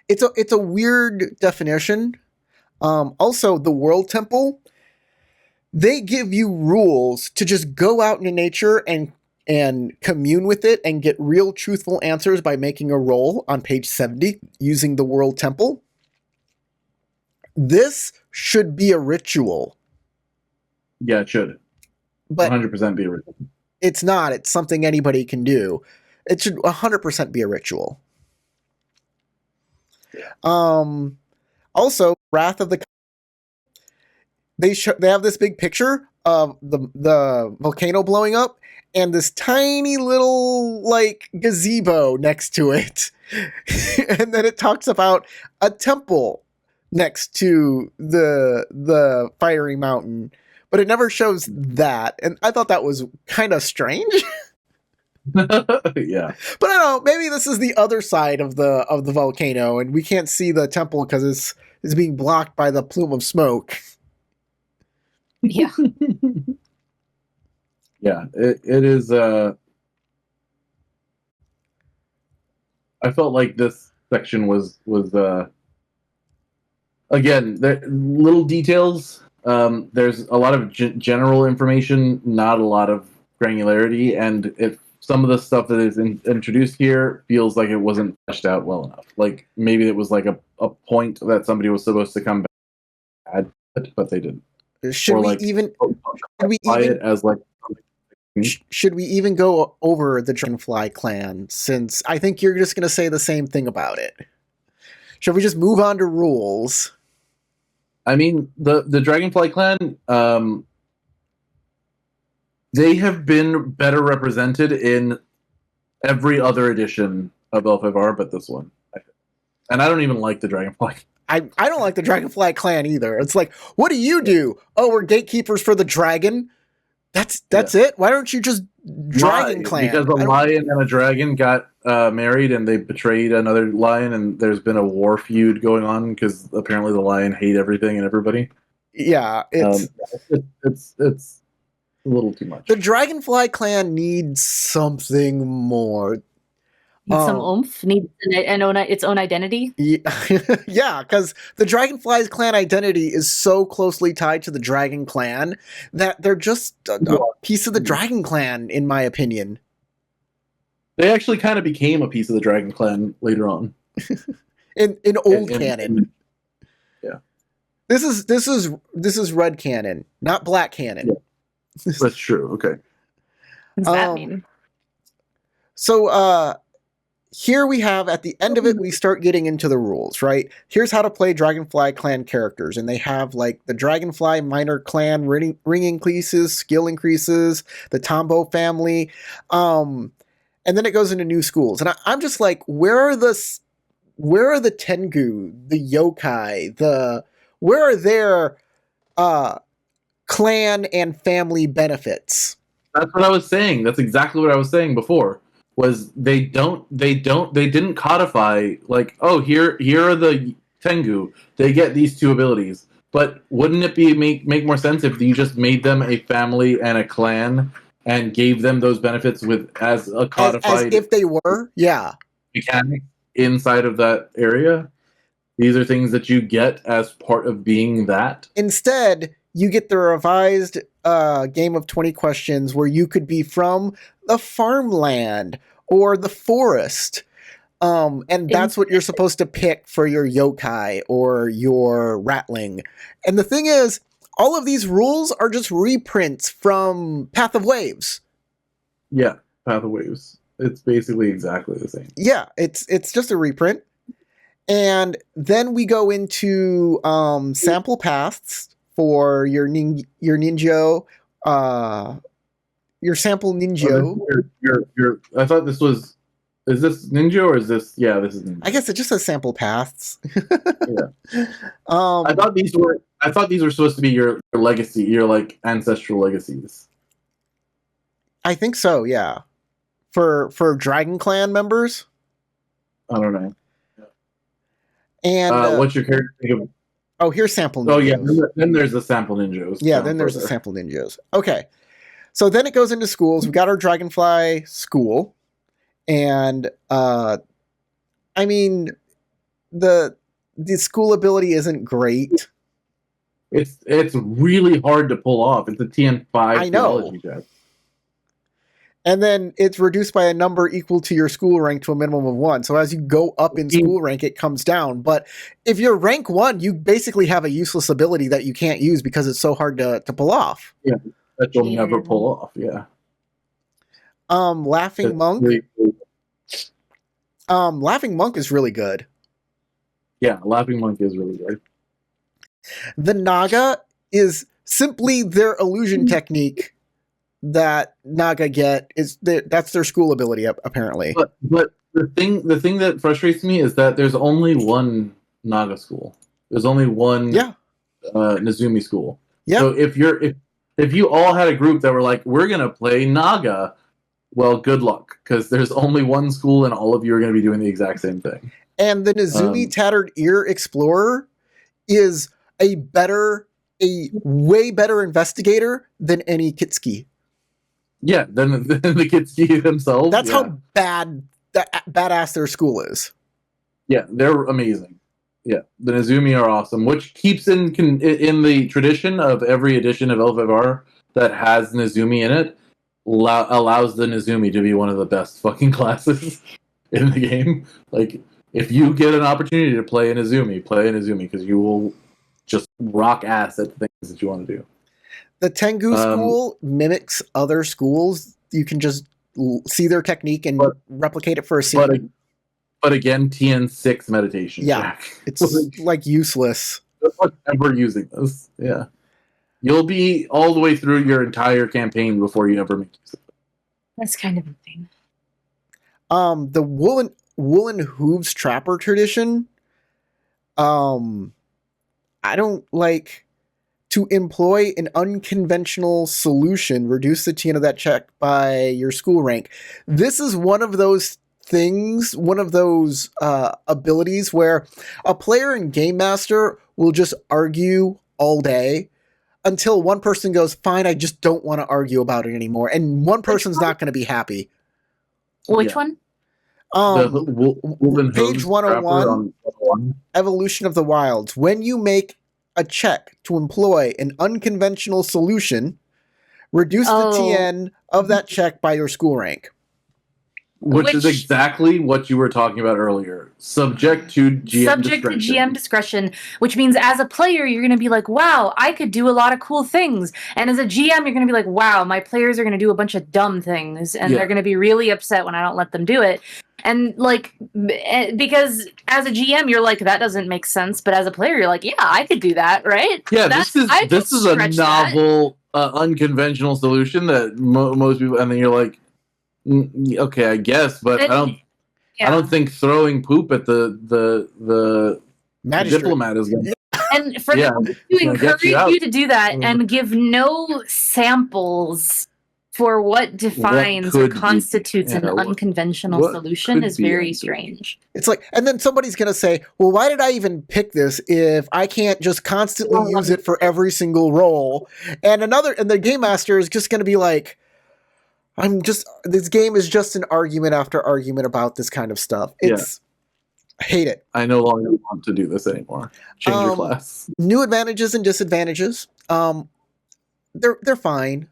Speaker 1: it's a weird definition. Also, the World Temple. They give you rules to just go out into nature and commune with it and get real truthful answers by making a roll on page 70 using the World Temple. This should be a ritual.
Speaker 2: Yeah, it should. But 100% be a ritual.
Speaker 1: It's not. It's something anybody can do. It should 100% be a ritual. Also, Wrath of the... They have this big picture of the volcano blowing up and this tiny little like gazebo next to it. And then it talks about a temple next to the fiery mountain, but it never shows that. And I thought that was kind of strange.
Speaker 2: Yeah.
Speaker 1: But I don't know, maybe this is the other side of the volcano and we can't see the temple because it's being blocked by the plume of smoke.
Speaker 3: Yeah.
Speaker 2: Yeah, it is. I felt like this section was again, little details. There's a lot of general information, not a lot of granularity, and some of the stuff that is introduced here feels like it wasn't fleshed out well enough. Like maybe it was like a point that somebody was supposed to come back at, but they didn't.
Speaker 1: Should we even go over the Dragonfly clan, since I think you're just going to say the same thing about it? Should we just move on to rules?
Speaker 2: I mean, the Dragonfly clan, they have been better represented in every other edition of L5R but this one. And I don't even like the Dragonfly.
Speaker 1: I don't like the Dragonfly clan either. It's like, what do? Oh, we're gatekeepers for the dragon? That's it? Why don't you just Dragon Clan?
Speaker 2: Because a lion and a dragon got married and they betrayed another lion and there's been a war feud going on because apparently the lion hate everything and everybody.
Speaker 1: Yeah,
Speaker 2: it's a little too much.
Speaker 1: The Dragonfly clan needs something more.
Speaker 3: Needs some oomph, needs its own identity.
Speaker 1: Yeah, because the Dragonfly's clan identity is so closely tied to the Dragon Clan that they're just a piece of the Dragon Clan, in my opinion.
Speaker 2: They actually kind of became a piece of the Dragon Clan later on.
Speaker 1: in old canon.
Speaker 2: Yeah.
Speaker 1: This is red canon, not black canon.
Speaker 2: Yeah. That's true. Okay.
Speaker 3: What does that mean?
Speaker 1: So, here we have, at the end of it, we start getting into the rules, right? Here's how to play Dragonfly clan characters. And they have, like, the Dragonfly minor clan ring increases, skill increases, the Tombo family. And then it goes into new schools. And I'm just like, where are the Tengu, the Yokai, where are their clan and family benefits?
Speaker 2: That's what I was saying. That's exactly what I was saying before. was they didn't codify like, oh, here are the Tengu. They get these two abilities. But wouldn't it be make more sense if you just made them a family and a clan and gave them those benefits with as a codified
Speaker 1: as if they were, yeah,
Speaker 2: mechanic inside of that area? These are things that you get as part of being that.
Speaker 1: Instead, you get the revised game of 20 questions where you could be from the farmland or the forest. And that's what you're supposed to pick for your yokai or your ratling. And the thing is, all of these rules are just reprints from Path of Waves.
Speaker 2: Yeah, Path of Waves. It's basically exactly the same.
Speaker 1: Yeah, it's just a reprint. And then we go into sample paths for your ninja, your sample ninja.
Speaker 2: I thought this was. Is this ninja or is this? Yeah, this is ninja.
Speaker 1: I guess it just says sample paths.
Speaker 2: Yeah. I thought these were supposed to be your legacy, your like ancestral legacies.
Speaker 1: I think so. Yeah, for Dragon Clan members.
Speaker 2: I don't know.
Speaker 1: And
Speaker 2: what's your character think of?
Speaker 1: Oh, here's sample ninjas.
Speaker 2: Oh yeah, then there's the sample ninjas.
Speaker 1: Yeah, then there's the sample ninjas. Okay, so then it goes into schools. We got our Dragonfly school. And I mean, the school ability isn't great.
Speaker 2: It's really hard to pull off. It's a TN5 theology test.
Speaker 1: And then it's reduced by a number equal to your school rank to a minimum of 1. So as you go up in school rank, it comes down. But if you're rank 1, you basically have a useless ability that you can't use because it's so hard to pull off.
Speaker 2: Yeah, that you'll never pull off. Yeah.
Speaker 1: Laughing Monk.
Speaker 2: Really cool.
Speaker 1: Laughing Monk is really good.
Speaker 2: Yeah, Laughing Monk is really good.
Speaker 1: The Naga is simply their illusion technique that Naga get. That's their school ability, apparently.
Speaker 2: But the thing that frustrates me is that there's only one Naga school. There's only one Nezumi school. Yeah. So if you all had a group that were like, we're gonna play Naga, well, good luck, because there's only one school and all of you are going to be doing the exact same thing. And the Nezumi Tattered Ear Explorer is a way better investigator than any Kitsuki. Yeah, than the Kitsuki themselves. That's how badass their school is. Yeah, they're amazing. Yeah, the Nezumi are awesome, which keeps in the tradition of every edition of L5R that has Nezumi in it. Allows the Nezumi to be one of the best fucking classes in the game. Like, if you get an opportunity to play a Nezumi because you will just rock ass at the things that you want to do. The Tengu school mimics other schools. You can just see their technique and replicate it for a scene. But again, TN6 meditation. Yeah, it's like useless. Ever using this. Yeah. You'll be all the way through your entire campaign before you ever make use of it.
Speaker 3: That's kind of a thing.
Speaker 1: The woolen hooves trapper tradition. I don't like to employ an unconventional solution. Reduce the TN of that check by your school rank. This is one of those things, one of those abilities where a player in Game Master will just argue all day. Until one person goes, fine, I just don't want to argue about it anymore. And one person's not going to be happy.
Speaker 3: Which one?
Speaker 1: Page 101, Evolution of the Wilds. When you make a check to employ an unconventional solution, reduce the TN of that check by your school rank.
Speaker 2: Which is exactly what you were talking about earlier. Subject to GM
Speaker 3: discretion, which means as a player, you're going to be like, wow, I could do a lot of cool things. And as a GM, you're going to be like, wow, my players are going to do a bunch of dumb things. And they're going to be really upset when I don't let them do it. And like, because as a GM, you're like, that doesn't make sense. But as a player, you're like, yeah, I could do that, right?
Speaker 2: Yeah, this is a novel, unconventional solution that most people, and then you're like, okay, I guess, but I don't think throwing poop at the diplomat is going to...
Speaker 3: And for them to encourage you to do that and give no samples for what defines or constitutes an unconventional solution is very strange.
Speaker 1: It's like, and then somebody's going to say, well, why did I even pick this if I can't just constantly use it for every single role? And the game master is just going to be like, this game is just an argument after argument about this kind of stuff. I hate it.
Speaker 2: I no longer want to do this anymore. Change your class.
Speaker 1: New advantages and disadvantages. They're fine.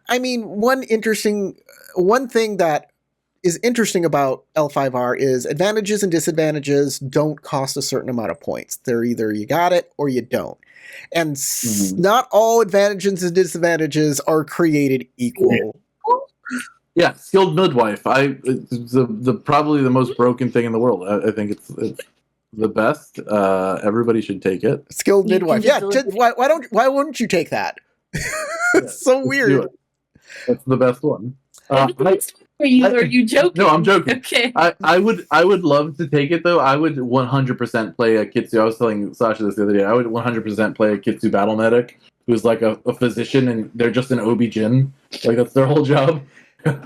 Speaker 1: I mean, one thing that is interesting about L5R is advantages and disadvantages don't cost a certain amount of points. They're either you got it or you don't. And not all advantages and disadvantages are created equal.
Speaker 2: Yeah, skilled midwife. It's probably the most broken thing in the world. I think it's the best. Everybody should take it.
Speaker 1: Skilled midwife. Yeah. Why wouldn't you take that? It's so weird.
Speaker 2: That's the best one.
Speaker 3: Are you joking?
Speaker 2: No, I'm joking.
Speaker 3: Okay.
Speaker 2: I would love to take it though. I would 100% play a Kitsu. I was telling Sasha this the other day. I would 100% play a Kitsu battle medic who's like a physician and they're just an OB-GYN. Like that's their whole job.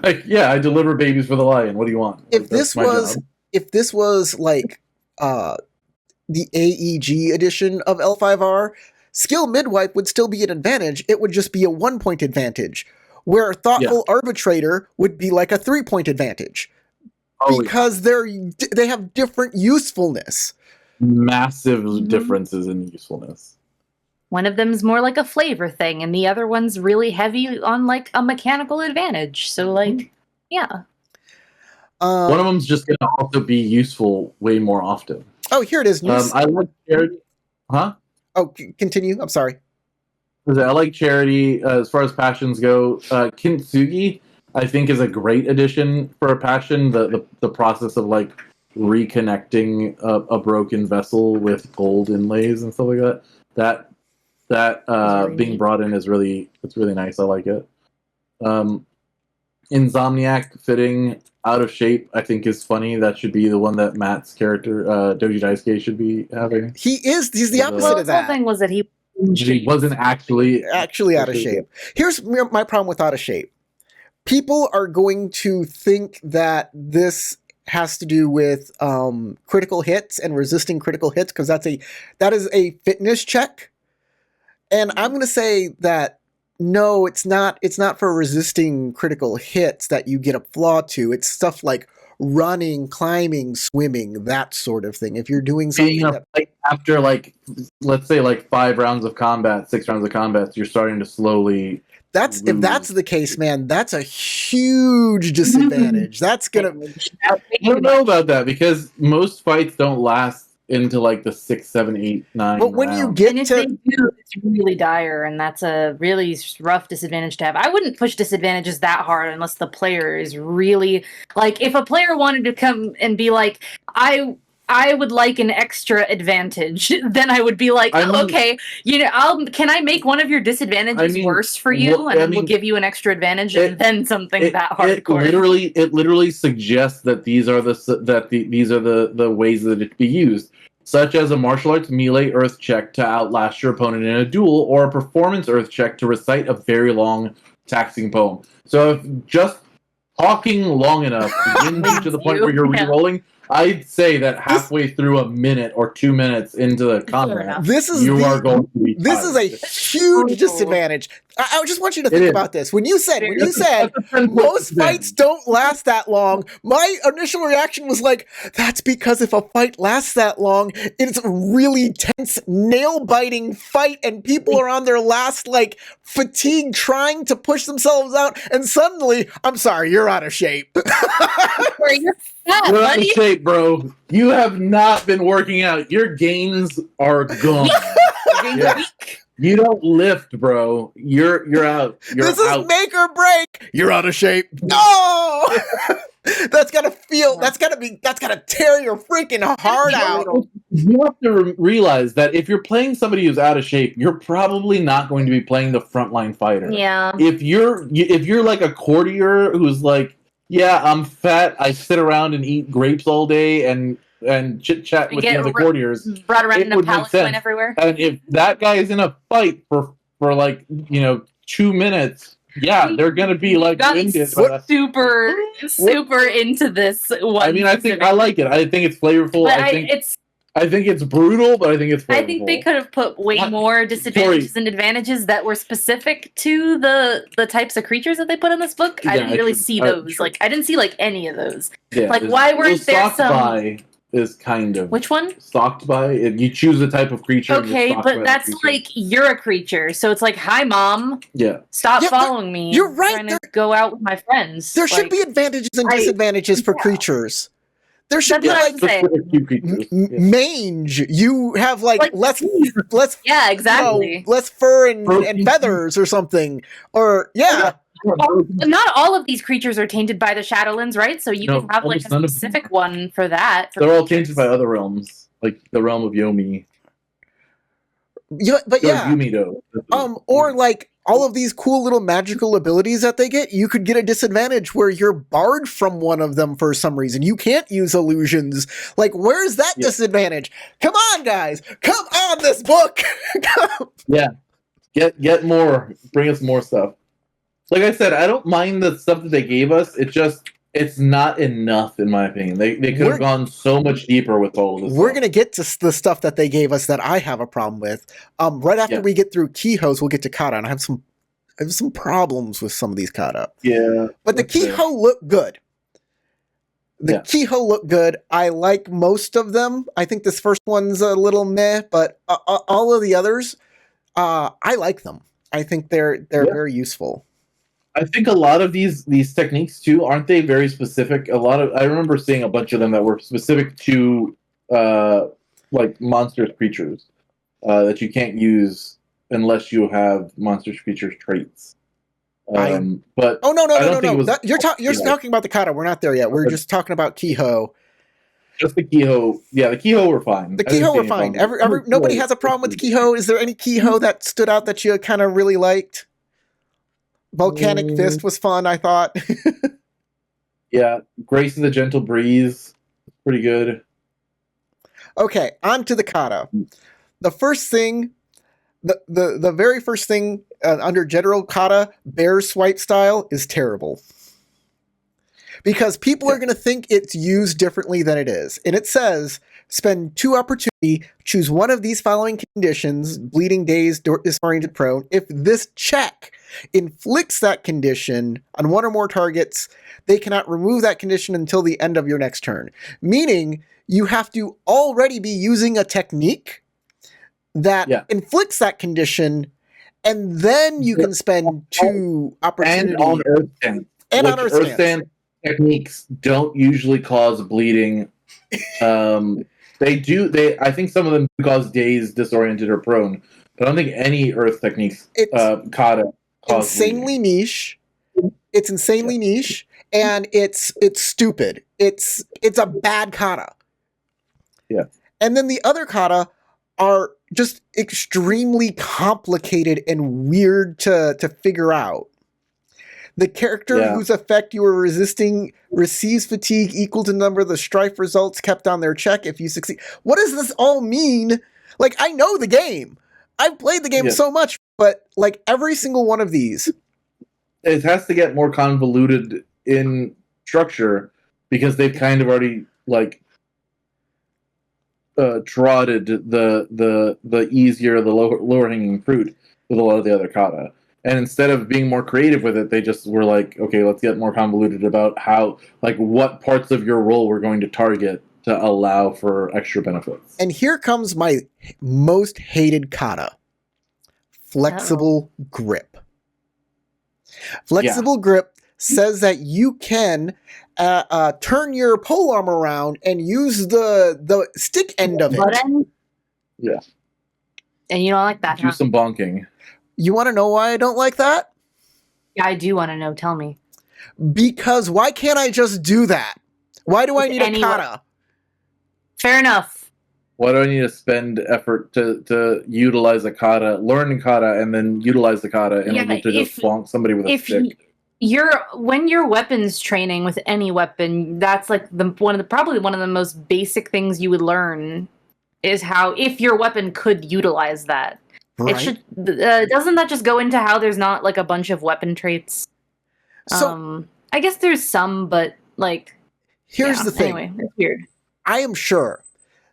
Speaker 2: Like, yeah, I deliver babies for the lion. What do you want?
Speaker 1: If this was like the AEG edition of L5R, skill midwife would still be an advantage. It would just be a 1-point advantage, where thoughtful arbitrator would be like a 3-point advantage because they have different usefulness.
Speaker 2: Massive differences in usefulness.
Speaker 3: One of them is more like a flavor thing, and the other one's really heavy on like a mechanical advantage. So, like, yeah.
Speaker 2: One of them's just going to also be useful way more often.
Speaker 1: Oh, here it is.
Speaker 2: I like charity. Huh?
Speaker 1: Oh, continue. I'm sorry.
Speaker 2: I like charity. As far as passions go, Kintsugi, I think, is a great addition for a passion. The process of like reconnecting a broken vessel with gold inlays and stuff like that. That being brought in is really nice. I like it. Insomniac fitting out of shape, I think, is funny. That should be the one that Matt's character, Doji Daisuke, should be having.
Speaker 1: He's the opposite of that.
Speaker 3: The whole thing was that he
Speaker 2: wasn't actually
Speaker 1: out of shape. Here's my problem with out of shape. People are going to think that this has to do with critical hits and resisting critical hits because that is a fitness check. And I'm going to say that no, it's not for resisting critical hits that you get a flaw to. It's stuff like running, climbing, swimming, that sort of thing. If you're doing something
Speaker 2: after like, let's say like 5 rounds of combat, 6 rounds of combat, you're starting to slowly.
Speaker 1: If that's the case, man, that's a huge disadvantage. That's gonna.
Speaker 2: I don't know about that because most fights don't last into like the 6, 7, 8, 9.
Speaker 1: But when you get
Speaker 3: to, they do, it's really dire, and that's a really rough disadvantage to have. I wouldn't push disadvantages that hard unless the player is really like. If a player wanted to come and be like, I would like an extra advantage, then I would be like, okay, can I make one of your disadvantages worse for you, we'll give you an extra advantage, and then something that hardcore.
Speaker 2: It literally suggests that these are the ways that it could be used, such as a martial arts melee earth check to outlast your opponent in a duel, or a performance earth check to recite a very long taxing poem. So if just talking long enough brings you to the point where you're re-rolling, I'd say that halfway through a minute or 2 minutes into the combat,
Speaker 1: this is a huge disadvantage. I just want you to think about this. When you said most fights don't last that long, my initial reaction was like, that's because if a fight lasts that long, it's a really tense, nail-biting fight, and people are on their last fatigue trying to push themselves out, and suddenly, I'm sorry, you're out of shape.
Speaker 2: You're out of shape, bro. You have not been working out. Your gains are gone. You don't lift, bro. You're out.
Speaker 1: This is make or break. You're out of shape. No! That's gotta tear your freaking heart out.
Speaker 2: You have to realize that if you're playing somebody who's out of shape, you're probably not going to be playing the frontline fighter.
Speaker 3: Yeah.
Speaker 2: If you're like a courtier who's like, yeah, I'm fat, I sit around and eat grapes all day and chit chat with the other courtiers.
Speaker 3: Brought around in a palanquin everywhere.
Speaker 2: And if that guy is in a fight for 2 minutes, Yeah, they're gonna be like
Speaker 3: got
Speaker 2: winded.
Speaker 3: super into this one.
Speaker 2: I mean, I like it. I think it's flavorful.
Speaker 3: But
Speaker 2: I think it's brutal, but I think it's flavorful.
Speaker 3: I think they could have put way more disadvantages and advantages that were specific to the types of creatures that they put in this book. I didn't really see those. Like, I didn't see like any of those.
Speaker 2: Yeah,
Speaker 3: like, why weren't there some?
Speaker 2: By is kind of
Speaker 3: which one?
Speaker 2: Stalked by. You choose a type of creature.
Speaker 3: Okay, but that's like you're a creature, so it's like, hi, mom.
Speaker 2: Yeah.
Speaker 3: Stop following me.
Speaker 1: You're right.
Speaker 3: I'm trying to go out with my friends.
Speaker 1: There should be advantages and disadvantages for creatures. There should be like mange. You have like less.
Speaker 3: Yeah, exactly.
Speaker 1: Less fur and feathers or something. Or
Speaker 3: not all of these creatures are tainted by the Shadowlands, right? So you can have like a specific one for that.
Speaker 2: They're all tainted by other realms, like the realm of Yomi.
Speaker 1: Yeah, but
Speaker 2: Yumido.
Speaker 1: Or like all of these cool little magical abilities that they get, you could get a disadvantage where you're barred from one of them for some reason. You can't use illusions. Like, where's that disadvantage? Come on, guys. Come on, this book.
Speaker 2: Yeah. Get more. Bring us more stuff. Like I said, I don't mind the stuff that they gave us. It's not enough, in my opinion. They could have gone so much deeper with all of this.
Speaker 1: We're going to get to the stuff that they gave us that I have a problem with. Right after we get through Kihos, we'll get to kata, and I have some problems with some of these kata.
Speaker 2: Yeah.
Speaker 1: But the Kiho look good. Kiho look good. I like most of them. I think this first one's a little meh, but all of the others, I like them. I think they're very useful.
Speaker 2: I think a lot of these techniques too, aren't they very specific? I remember seeing a bunch of them that were specific to like monstrous creatures that you can't use unless you have monstrous creatures traits. But
Speaker 1: no. You're talking about the kata. We're not there yet. We're just talking about Kiho.
Speaker 2: Just the Kiho. Yeah, the Kiho were fine.
Speaker 1: The Kiho were fine. Nobody has a problem with the Kiho. Is there any Kiho that stood out that you kind of really liked? Volcanic Fist was fun, I thought.
Speaker 2: Yeah, Grace of the Gentle Breeze, pretty good.
Speaker 1: Okay, on to the kata. The first thing, the very first thing under general kata, bear swipe style, is terrible. Because people are going to think it's used differently than it is. And it says, spend 2 opportunity, choose one of these following conditions, bleeding, dazed, disoriented, prone. If this check inflicts that condition on one or more targets, they cannot remove that condition until the end of your next turn. Meaning, you have to already be using a technique that inflicts that condition, and then you can spend 2 opportunities.
Speaker 2: And on Earth Stance.
Speaker 1: And on Earth Stance.
Speaker 2: Techniques don't usually cause bleeding. They do. I think some of them cause dazed, disoriented, or prone. But I don't think any Earth techniques kata cause
Speaker 1: insanely bleeding. Niche. It's insanely niche, and it's stupid. It's a bad kata.
Speaker 2: Yeah.
Speaker 1: And then the other kata are just extremely complicated and weird to figure out. The character whose effect you are resisting receives fatigue equal to the number of the strife results kept on their check if you succeed. What does this all mean? Like, I know the game. I've played the game so much, but like every single one of these.
Speaker 2: It has to get more convoluted in structure because they've kind of already like trotted the easier, the lower hanging fruit with a lot of the other kata. And instead of being more creative with it, they just were like, okay, let's get more convoluted about how, like, what parts of your role we're going to target to allow for extra benefits.
Speaker 1: And here comes my most hated kata. Flexible grip. Flexible grip says that you can turn your polearm around and use the stick end of it.
Speaker 2: Yeah.
Speaker 3: And you don't like that,
Speaker 2: Do some bonking.
Speaker 1: You want to know why I don't like that?
Speaker 3: Yeah, I do want to know. Tell me.
Speaker 1: Because why can't I just do that? Why do I need a kata?
Speaker 3: Fair enough.
Speaker 2: Why do I need to spend effort to utilize a kata, learn kata, and then utilize the kata in order to just bonk somebody with a stick?
Speaker 3: When you're weapons training with any weapon, that's like probably one of the most basic things you would learn is how if your weapon could utilize that.
Speaker 1: Right.
Speaker 3: It should. Doesn't that just go into how there's not like a bunch of weapon traits?
Speaker 1: So
Speaker 3: I guess there's some, but like.
Speaker 1: here's the thing.
Speaker 3: Anyway, it's weird.
Speaker 1: I am sure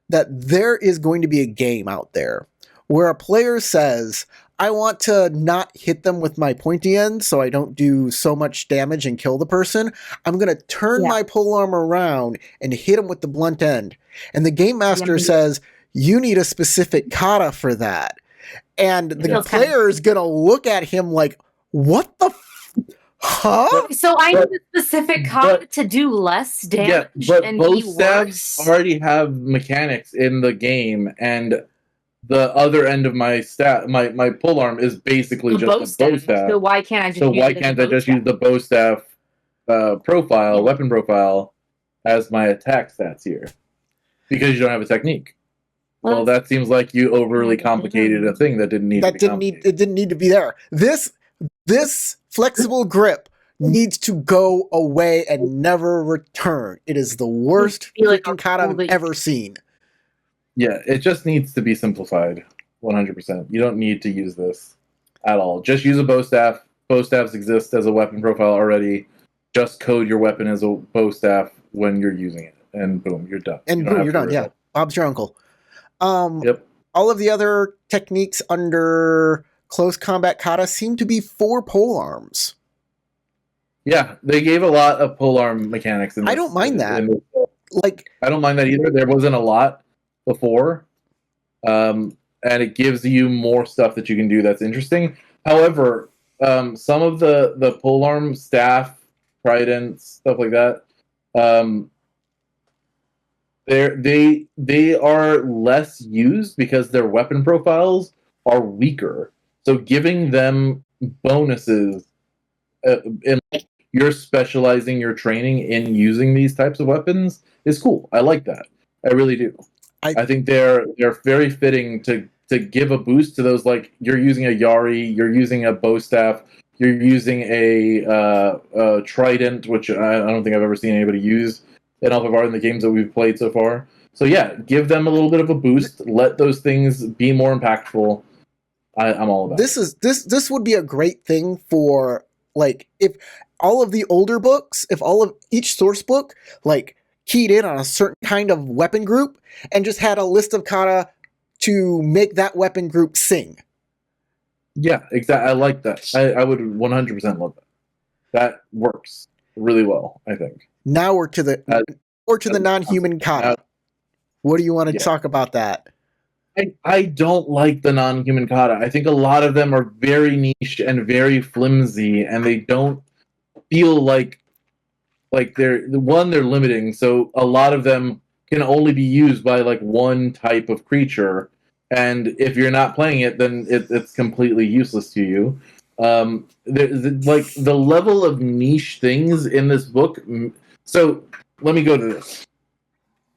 Speaker 1: that there is going to be a game out there where a player says, I want to not hit them with my pointy end so I don't do so much damage and kill the person. I'm going to turn my polearm around and hit them with the blunt end. And the game master says, you need a specific kata for that. And the player is going to look at him like, what the huh?
Speaker 3: So I need a specific kata to do less damage.
Speaker 2: Yeah, but both staffs already have mechanics in the game, and the other end of my staff, my polearm is basically just a bow staff.
Speaker 3: So why can't I just
Speaker 2: use the bow staff profile, weapon profile, as my attack stats here? Because you don't have a technique. Well, that seems like you overly complicated a thing that didn't need to be complicated.
Speaker 1: It didn't need to be there. This flexible grip needs to go away and never return. It is the worst freaking kata I've ever seen.
Speaker 2: Yeah, it just needs to be simplified 100%. You don't need to use this at all. Just use a bow staff. Bow staffs exist as a weapon profile already. Just code your weapon as a bow staff when you're using it, and boom, you're done.
Speaker 1: And boom, you're done. Yeah, Bob's your uncle.
Speaker 2: Yep.
Speaker 1: All of the other techniques under close combat kata seem to be 4 polearms.
Speaker 2: Yeah, they gave a lot of polearm mechanics.
Speaker 1: I don't mind that.
Speaker 2: I don't mind that either. There wasn't a lot before, and it gives you more stuff that you can do that's interesting. However, some of the polearm staff, tridents, stuff like that, they are less used because their weapon profiles are weaker. So giving them bonuses, you're specializing your training in using these types of weapons is cool. I like that. I really do. I think they're very fitting to give a boost to those. Like, you're using a Yari, you're using a bow staff, you're using a trident, which I don't think I've ever seen anybody use in Alphavar in the games that we've played so far. So yeah, give them a little bit of a boost. Let those things be more impactful. I'm all about
Speaker 1: this would be a great thing for, like, if all of the older books, if all of each source book, like, keyed in on a certain kind of weapon group and just had a list of kata to make that weapon group sing.
Speaker 2: Yeah, exactly. I like that. I would 100% love that. That works really well, I think.
Speaker 1: Now we're to the non-human kata. What do you want to talk about that?
Speaker 2: I don't like the non-human kata. I think a lot of them are very niche and very flimsy, and they don't feel like they're limiting. So a lot of them can only be used by like one type of creature, and if you're not playing it, then it's completely useless to you. The level of niche things in this book. So let me go to this.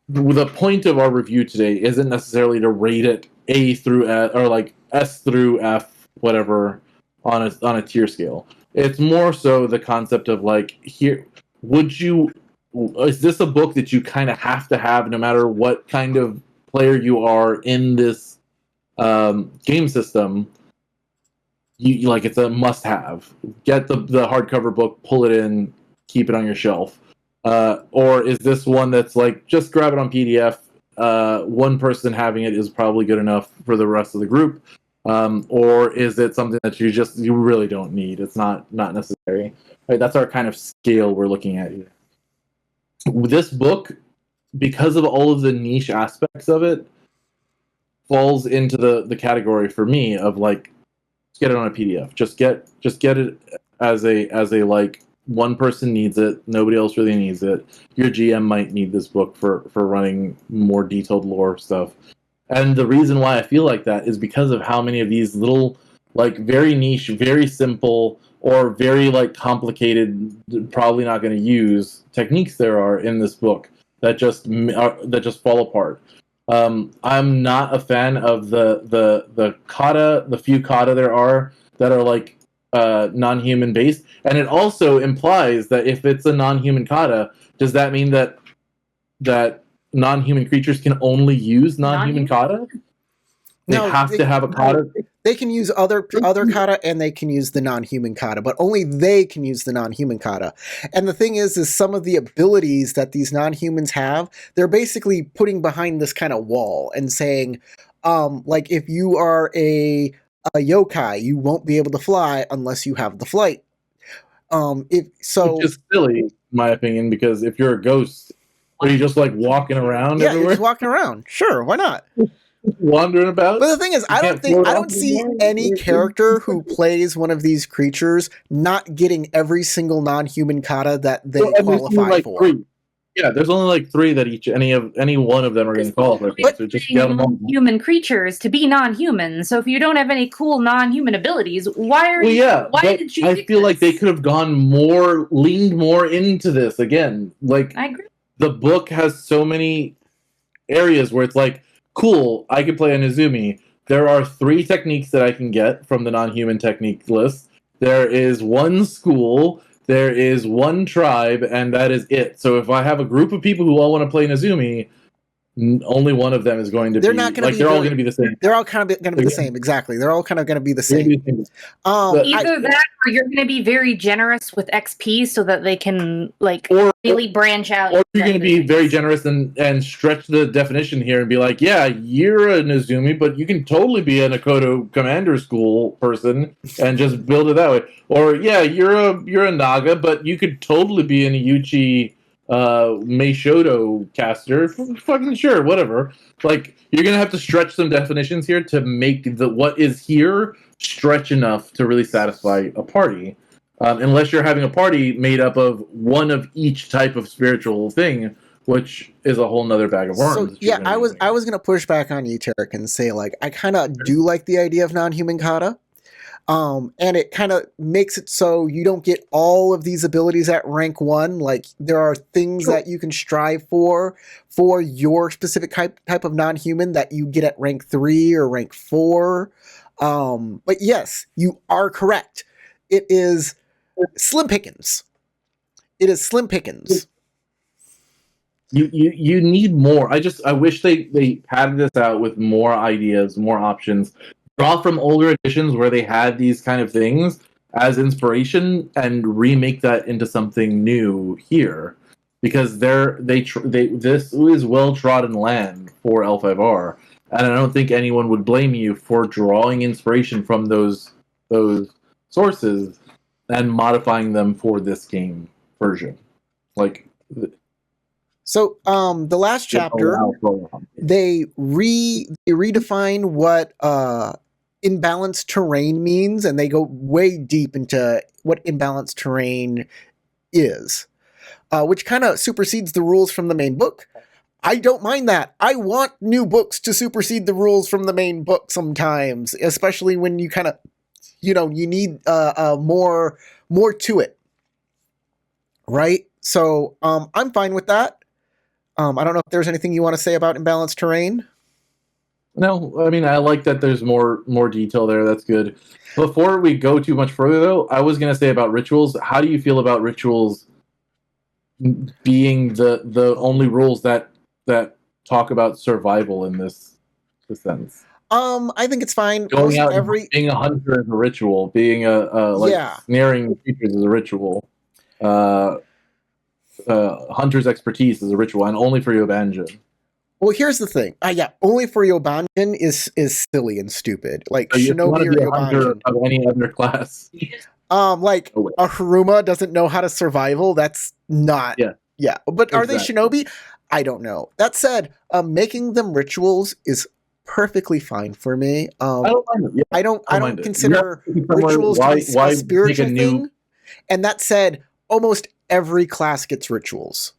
Speaker 2: The point of our review today isn't necessarily to rate it A through F, or like S through F, whatever, on a tier scale. It's more so the concept of like, here, is this a book that you kind of have to have no matter what kind of player you are in this game system? You like, it's a must-have. Get the hardcover book, pull it in, keep it on your shelf. Or is this one that's like, just grab it on PDF? One person having it is probably good enough for the rest of the group. Or is it something that you really don't need? It's not necessary. Right, that's our kind of scale we're looking at here. This book, because of all of the niche aspects of it, falls into the category for me of like, get it on a PDF. Just get it as a like, one person needs it, nobody else really needs it. Your GM might need this book for running more detailed lore stuff. And the reason why I feel like that is because of how many of these little, like, very niche, very simple, or very like complicated, probably not going to use techniques there are in this book that just fall apart. I'm not a fan of the kata, the few kata there are that are like non-human based, and it also implies that if it's a non-human kata, does that mean that non-human creatures can only use non-human kata? They have to have a kata.
Speaker 1: They can use other kata, and they can use the non-human kata, but only they can use the non-human kata. And the thing is some of the abilities that these non-humans have, they're basically putting behind this kind of wall and saying, like if you are a yokai, you won't be able to fly unless you have the flight. Which
Speaker 2: is silly, in my opinion, because if you're a ghost, are you just like walking around everywhere?
Speaker 1: You're just walking around. Sure, why not?
Speaker 2: Wandering about.
Speaker 1: But the thing is, I don't see any character who plays one of these creatures not getting every single non-human kata that they qualify for.
Speaker 2: 3. Yeah, there's only like 3 that any one of them are going to qualify for. So just get them all.
Speaker 3: Human creatures to be non-human. So if you don't have any cool non-human abilities, why did you?
Speaker 2: I feel like they could have leaned more into this again. Like,
Speaker 3: I agree.
Speaker 2: The book has so many areas where it's like, cool, I can play a Nezumi. There are 3 techniques that I can get from the non-human technique list. There is 1 school, there is 1 tribe, and that is it. So if I have a group of people who all want to play Nezumi, only one of them is going to be... They're all going to be the same.
Speaker 1: They're all kind of going to be the same, exactly. They're all kind of going to be the same.
Speaker 3: Either that, or you're going to be very generous with XP so that they can really branch out.
Speaker 2: Or you're going to be very generous and stretch the definition here and be like, yeah, you're a Nezumi, but you can totally be an Akodo Commander School person and just build it that way. Or, yeah, you're a Naga, but you could totally be an Iyuchi... Meishodo caster, fucking sure, whatever. Like, you're gonna have to stretch some definitions here to make what is here stretch enough to really satisfy a party. Unless you're having a party made up of one of each type of spiritual thing, which is a whole nother bag of worms.
Speaker 1: So, yeah, I was gonna push back on you, Tarek, and say like I kind of do like the idea of non-human kata. And it kind of makes it so you don't get all of these abilities at rank 1. Like, there are things that you can strive for your specific type of non-human that you get at rank 3 or rank 4. But yes, you are correct. It is slim pickings. It is slim pickings.
Speaker 2: You need more. I wish they padded this out with more ideas, more options. Draw from older editions where they had these kind of things as inspiration and remake that into something new here, because this is well trodden land for L5R, and I don't think anyone would blame you for drawing inspiration from those sources and modifying them for this game version. Like,
Speaker 1: so the last chapter, they redefine what imbalanced terrain means, and they go way deep into what imbalanced terrain is, which kind of supersedes the rules from the main book. I don't mind that. I want new books to supersede the rules from the main book sometimes, especially when you kind of, you need more to it, right? So I'm fine with that. I don't know if there's anything you want to say about imbalanced terrain.
Speaker 2: No, I mean, I like that there's more detail there. That's good. Before we go too much further, though, I was going to say about rituals. How do you feel about rituals being the only rules that talk about survival in this sense?
Speaker 1: I think it's fine.
Speaker 2: Going out being a hunter is a ritual. Being snaring creatures is a ritual. Hunter's expertise is a ritual, and only for Yobanjin.
Speaker 1: Well, here's the thing. Only for Yobanjin is silly and stupid. Like,
Speaker 2: so
Speaker 1: Shinobi or Yobanjin.
Speaker 2: Of any other class.
Speaker 1: A Haruma doesn't know how to survival. That's not. Yeah. But are they Shinobi? I don't know. That said, making them rituals is perfectly fine for me. I don't mind it. Yeah, I don't consider rituals to be a spiritual thing. And that said, almost every class gets rituals.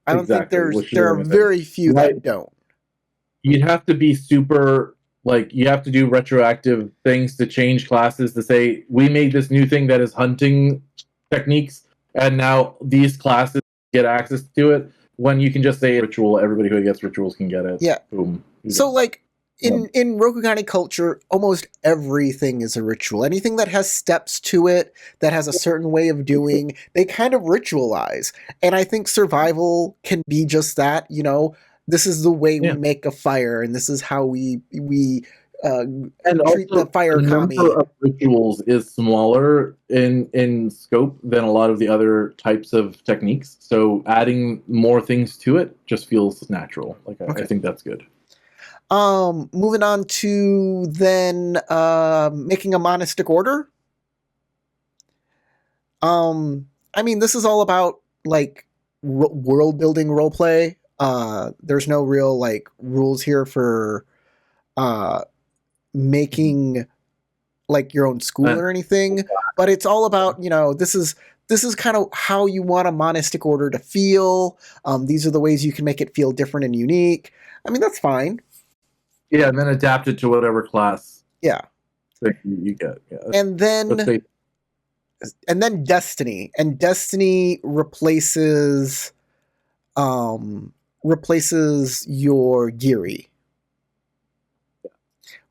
Speaker 1: I don't think there are very few that don't.
Speaker 2: You'd have to be super, you have to do retroactive things to change classes to say, we made this new thing that is hunting techniques, and now these classes get access to it, when you can just say ritual, everybody who gets rituals can get it.
Speaker 1: Yeah.
Speaker 2: Boom.
Speaker 1: So, in Rokugani culture, almost everything is a ritual. Anything that has steps to it, that has a certain way of doing, they kind of ritualize. And I think survival can be just that. This is the way we make a fire, and this is how we
Speaker 2: And
Speaker 1: treat
Speaker 2: also,
Speaker 1: the fire
Speaker 2: the
Speaker 1: kami.
Speaker 2: number of rituals is smaller in scope than a lot of the other types of techniques. So adding more things to it just feels natural. Like I think that's good.
Speaker 1: Moving on to then making a monastic order. I mean, this is all about like world building role play. There's no real like rules here for making like your own school or anything, but it's all about, you know, this is kind of how you want a monastic order to feel. These are the ways you can make it feel different and unique. I mean, that's fine.
Speaker 2: Yeah, and then adapt it to whatever class.
Speaker 1: Yeah.
Speaker 2: That you get. Yeah.
Speaker 1: And then Destiny. And Destiny replaces your Geary.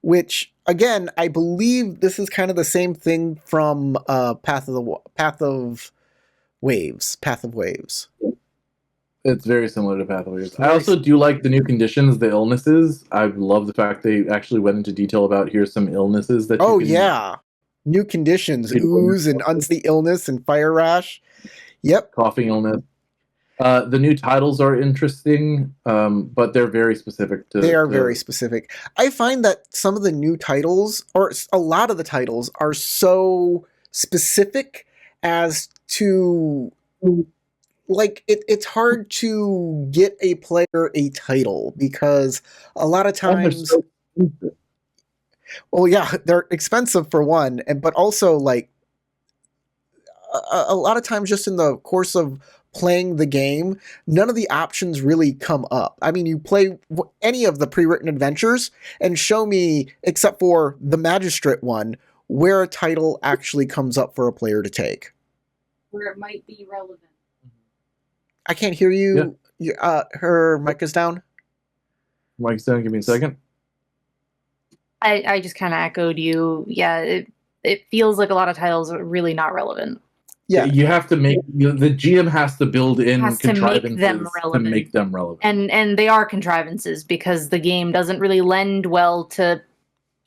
Speaker 1: Which again, I believe this is kind of the same thing from Path of Waves.
Speaker 2: It's very similar to Path of Waves. I also do like the new conditions, the illnesses. I love the fact they actually went into detail about here's some illnesses that you can...
Speaker 1: yeah. New conditions, ooze and unsee illness and fire rash. Yep.
Speaker 2: Coughing illness. The new titles are interesting, but they're very specific to...
Speaker 1: They are very specific. I find that some of the new titles, or a lot of the titles, are so specific as to... Like, it's hard to get a player a title, because a lot of times... Well, yeah, they're expensive for one, but also, like, a lot of times just in the course of playing the game, none of the options really come up. I mean, you play any of the pre-written adventures and show me, except for the Magistrate one, where a title actually comes up for a player to take.
Speaker 3: Where it might be relevant.
Speaker 1: I can't hear you. Yeah. Her mic is down.
Speaker 2: Mic's down. Give me a second.
Speaker 3: I just kind of echoed you. Yeah, it feels like a lot of titles are really not relevant.
Speaker 2: Yeah, you have to make the GM has to build in contrivances to make them relevant,
Speaker 3: and they are contrivances because the game doesn't really lend well to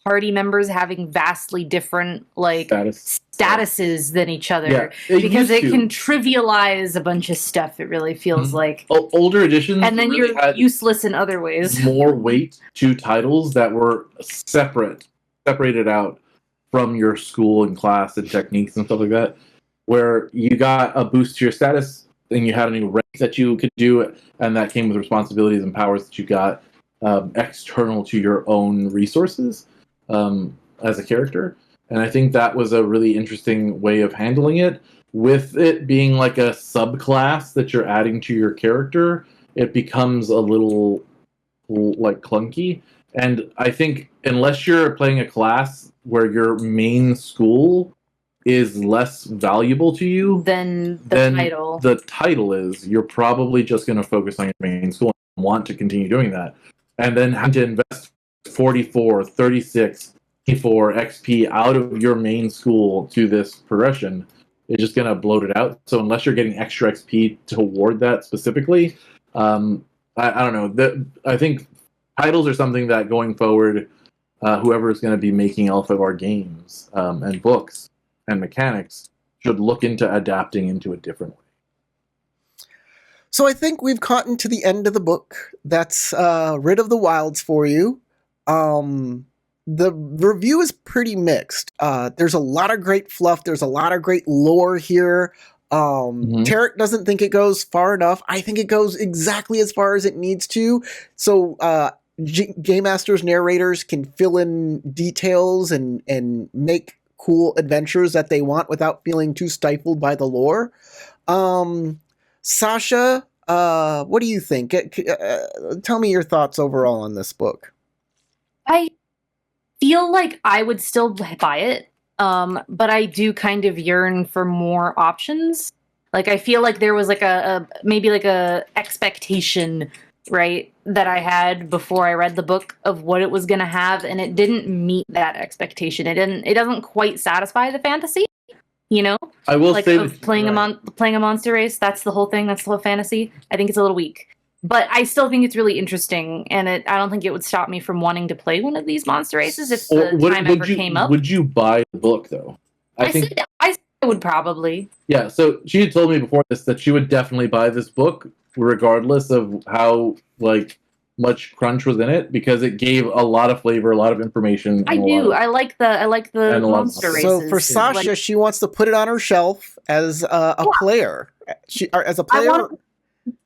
Speaker 3: party members having vastly different like statuses than each other, because it can trivialize a bunch of stuff. It really feels like
Speaker 2: older editions,
Speaker 3: and then really you're useless in other ways.
Speaker 2: More weight to titles that were separated out from your school and class and techniques and stuff like that, where you got a boost to your status and you had a new rank that you could do, and that came with responsibilities and powers that you got external to your own resources as a character. And I think that was a really interesting way of handling it. With it being like a subclass that you're adding to your character, it becomes a little like clunky. And I think unless you're playing a class where your main school is less valuable to you
Speaker 3: than the
Speaker 2: title is, you're probably just going to focus on your main school and want to continue doing that. And then have to invest 44, 36, 24 XP out of your main school to this progression, it's just going to bloat it out. So unless you're getting extra XP toward that specifically, I don't know. I think titles are something that going forward, whoever is going to be making L5R games and books and mechanics should look into adapting into a different way.
Speaker 1: So I think we've gotten to the end of the book. That's Writ of the Wilds for you. The review is pretty mixed. There's a lot of great fluff. There's a lot of great lore here. Tarek doesn't think it goes far enough. I think it goes exactly as far as it needs to. So Game Master's narrators can fill in details and make cool adventures that they want without feeling too stifled by the lore. Sasha, what do you think? Tell me your thoughts overall on this book.
Speaker 3: I feel like I would still buy it, but I do kind of yearn for more options. Like, I feel like there was like maybe like a expectation, right, that I had before I read the book of what it was going to have, and it didn't meet that expectation. It doesn't quite satisfy the fantasy, you know?
Speaker 2: I will
Speaker 3: like
Speaker 2: say
Speaker 3: of playing a monster race. That's the whole thing. That's the whole fantasy. I think it's a little weak. But I still think it's really interesting, and I don't think it would stop me from wanting to play one of these monster races if the time ever came up.
Speaker 2: Would you buy the book, though?
Speaker 3: I said I would probably.
Speaker 2: Yeah, so she had told me before this that she would definitely buy this book, regardless of how, like, much crunch was in it, because it gave a lot of flavor, a lot of information.
Speaker 3: I do. I like the monster races.
Speaker 1: So for Sasha, she wants to put it on her shelf as a player. As a player.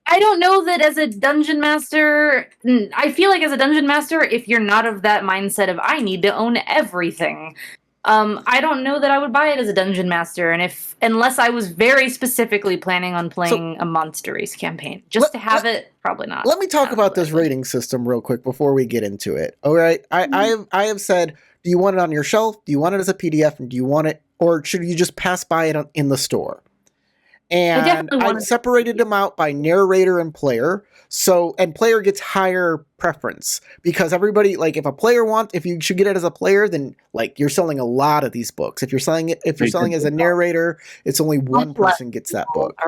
Speaker 3: I don't know that as a dungeon master. I feel like as a dungeon master, if you're not of that mindset of I need to own everything, I don't know that I would buy it as a dungeon master, and unless I was very specifically planning on playing a monster race campaign, just to have it, probably not.
Speaker 1: Let me talk about this rating system real quick before we get into it. All right, I have said, do you want it on your shelf? Do you want it as a PDF? And do you want it, or should you just pass by it in the store? And I separated them out by narrator and player. And player gets higher preference because everybody, like, if you should get it as a player, then like you're selling a lot of these books. If you're selling as a narrator, it's only one person gets that book.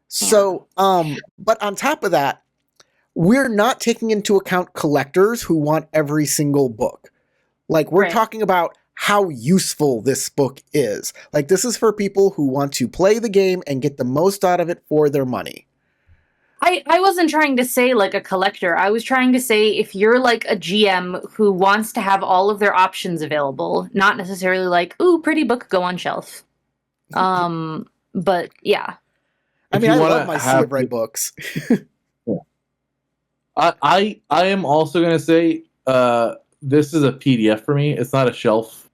Speaker 1: So, but on top of that, we're not taking into account collectors who want every single book. Like, we're talking about how useful this book is. Like, this is for people who want to play the game and get the most out of it for their money.
Speaker 3: I wasn't trying to say like a collector. I was trying to say if you're like a GM who wants to have all of their options available, not necessarily like, ooh, pretty book, go on shelf. But yeah.
Speaker 1: I mean, I love my Sea of Red books.
Speaker 2: I am also going to say this is a PDF for me. It's not a shelf.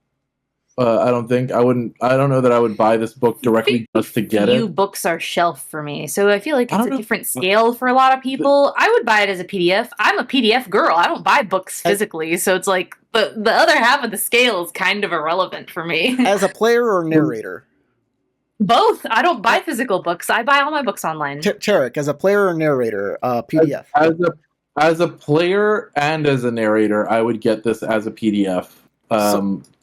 Speaker 2: I don't know that I would buy this book directly just to get it.
Speaker 3: Few books are shelf for me, so I feel like it's a different scale for a lot of people. I would buy it as a PDF. I'm a PDF girl. I don't buy books physically, so it's like the other half of the scale is kind of irrelevant for me.
Speaker 1: As a player or narrator?
Speaker 3: Both. I don't buy physical books. I buy all my books online.
Speaker 1: Tarek, as a player or narrator, PDF?
Speaker 2: As a player and as a narrator, I would get this as a PDF.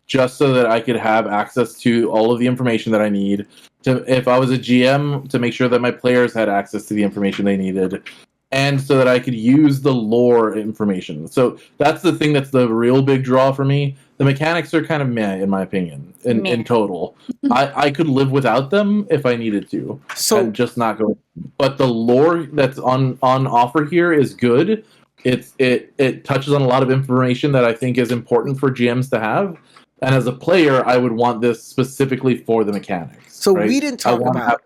Speaker 2: Just so that I could have access to all of the information that I need. If I was a GM, to make sure that my players had access to the information they needed. And so that I could use the lore information. So that's the thing that's the real big draw for me. The mechanics are kind of meh, in my opinion, in total. I could live without them if I needed to. And just not go. But the lore that's on offer here is good. It touches on a lot of information that I think is important for GMs to have. And as a player, I would want this specifically for the mechanics.
Speaker 1: So we didn't talk about.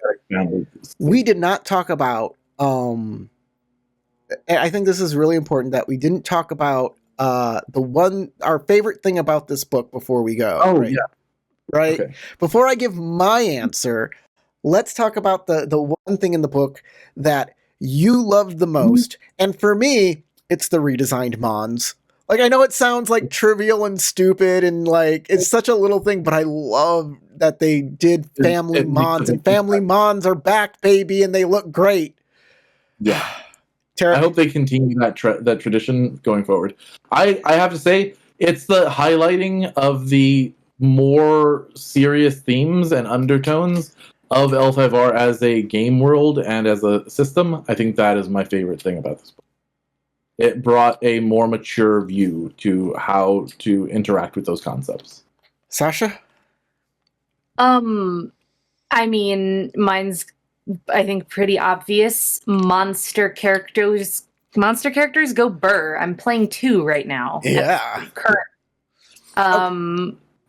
Speaker 1: We did not talk about. And I think this is really important that we didn't talk about our favorite thing about this book before we go.
Speaker 2: Oh,
Speaker 1: right?
Speaker 2: Yeah.
Speaker 1: Right. Okay. Before I give my answer, let's talk about the one thing in the book that you loved the most. And for me, it's the redesigned Mons. Like, I know it sounds like trivial and stupid and like it's such a little thing, but I love that they did family Mons, and family Mons are back, baby, and they look great.
Speaker 2: Yeah. I hope they continue that tradition going forward. I have to say, it's the highlighting of the more serious themes and undertones of L5R as a game world and as a system. I think that is my favorite thing about this book. It brought a more mature view to how to interact with those concepts.
Speaker 1: Sasha?
Speaker 3: I mean, mine's, I think, pretty obvious. Monster characters go burr. I'm playing 2 right now.
Speaker 1: Yeah.
Speaker 3: Current.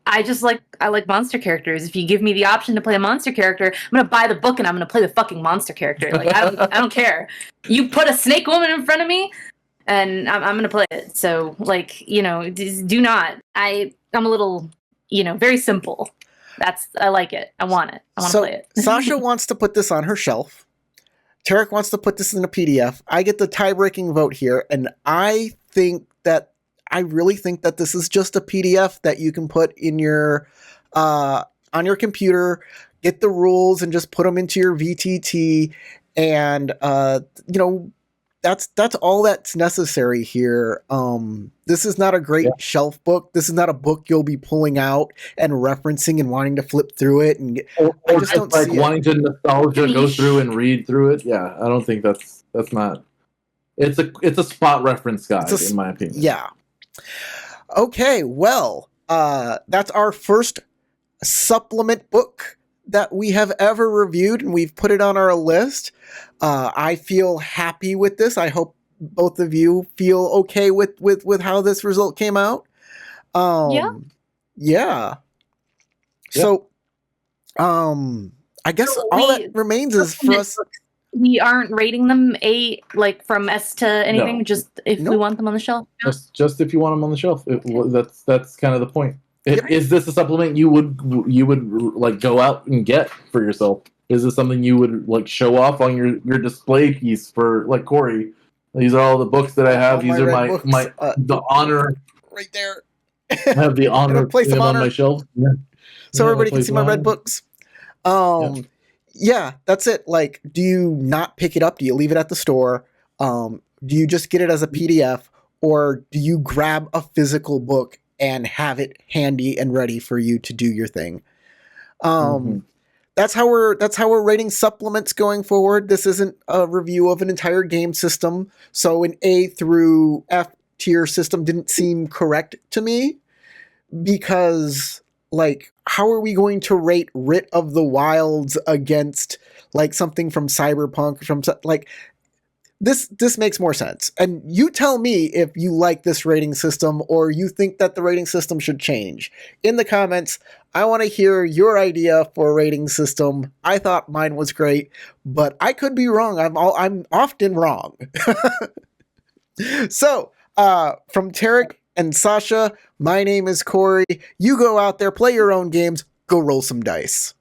Speaker 3: I like monster characters. If you give me the option to play a monster character, I'm gonna buy the book and I'm gonna play the fucking monster character. Like, I don't care. You put a snake woman in front of me, and I'm going to play it. So, like, do not. I'm a little, very simple. I like it. I want it. I want to play it.
Speaker 1: Sasha wants to put this on her shelf. Tarek wants to put this in a PDF. I get the tie-breaking vote here, and I really think that this is just a PDF that you can put in your, on your computer, get the rules, and just put them into your VTT, and, that's all that's necessary here. This is not a great shelf book. This is not a book you'll be pulling out and referencing and wanting to flip through it. And I just don't
Speaker 2: like
Speaker 1: see
Speaker 2: wanting to nostalgia go through and read through it. Yeah, I don't think that's not. It's a spot reference guide, in my opinion.
Speaker 1: Yeah. Okay, well, that's our first supplement book that we have ever reviewed, and we've put it on our list. I feel happy with this. I hope both of you feel okay with how this result came out. Yeah. So, I guess all that remains is for us.
Speaker 3: We aren't rating them from S to anything. No. Just if we want them on the shelf.
Speaker 2: Just if you want them on the shelf. That's kind of the point. Is this a supplement you would like go out and get for yourself? Is this something you would like show off on your display piece for like Corey? These are all the books that I have. These are my the honor
Speaker 1: right there.
Speaker 2: I have the honor of putting them on my shelf. Yeah.
Speaker 1: So everybody can see my red books. Yeah, that's it. Like, do you not pick it up? Do you leave it at the store? Do you just get it as a PDF, or do you grab a physical book and have it handy and ready for you to do your thing? That's how we're rating supplements going forward. This isn't a review of an entire game system, so an A through F tier system didn't seem correct to me, because like, how are we going to rate Writ of the Wilds against like something from Cyberpunk, from like this makes more sense. And you tell me if you like this rating system or you think that the rating system should change in the comments. I want to hear your idea for a rating system. I thought mine was great, but I could be wrong. I'm often wrong. So, from Tarek and Sasha, my name is Corey. You go out there, play your own games, go roll some dice.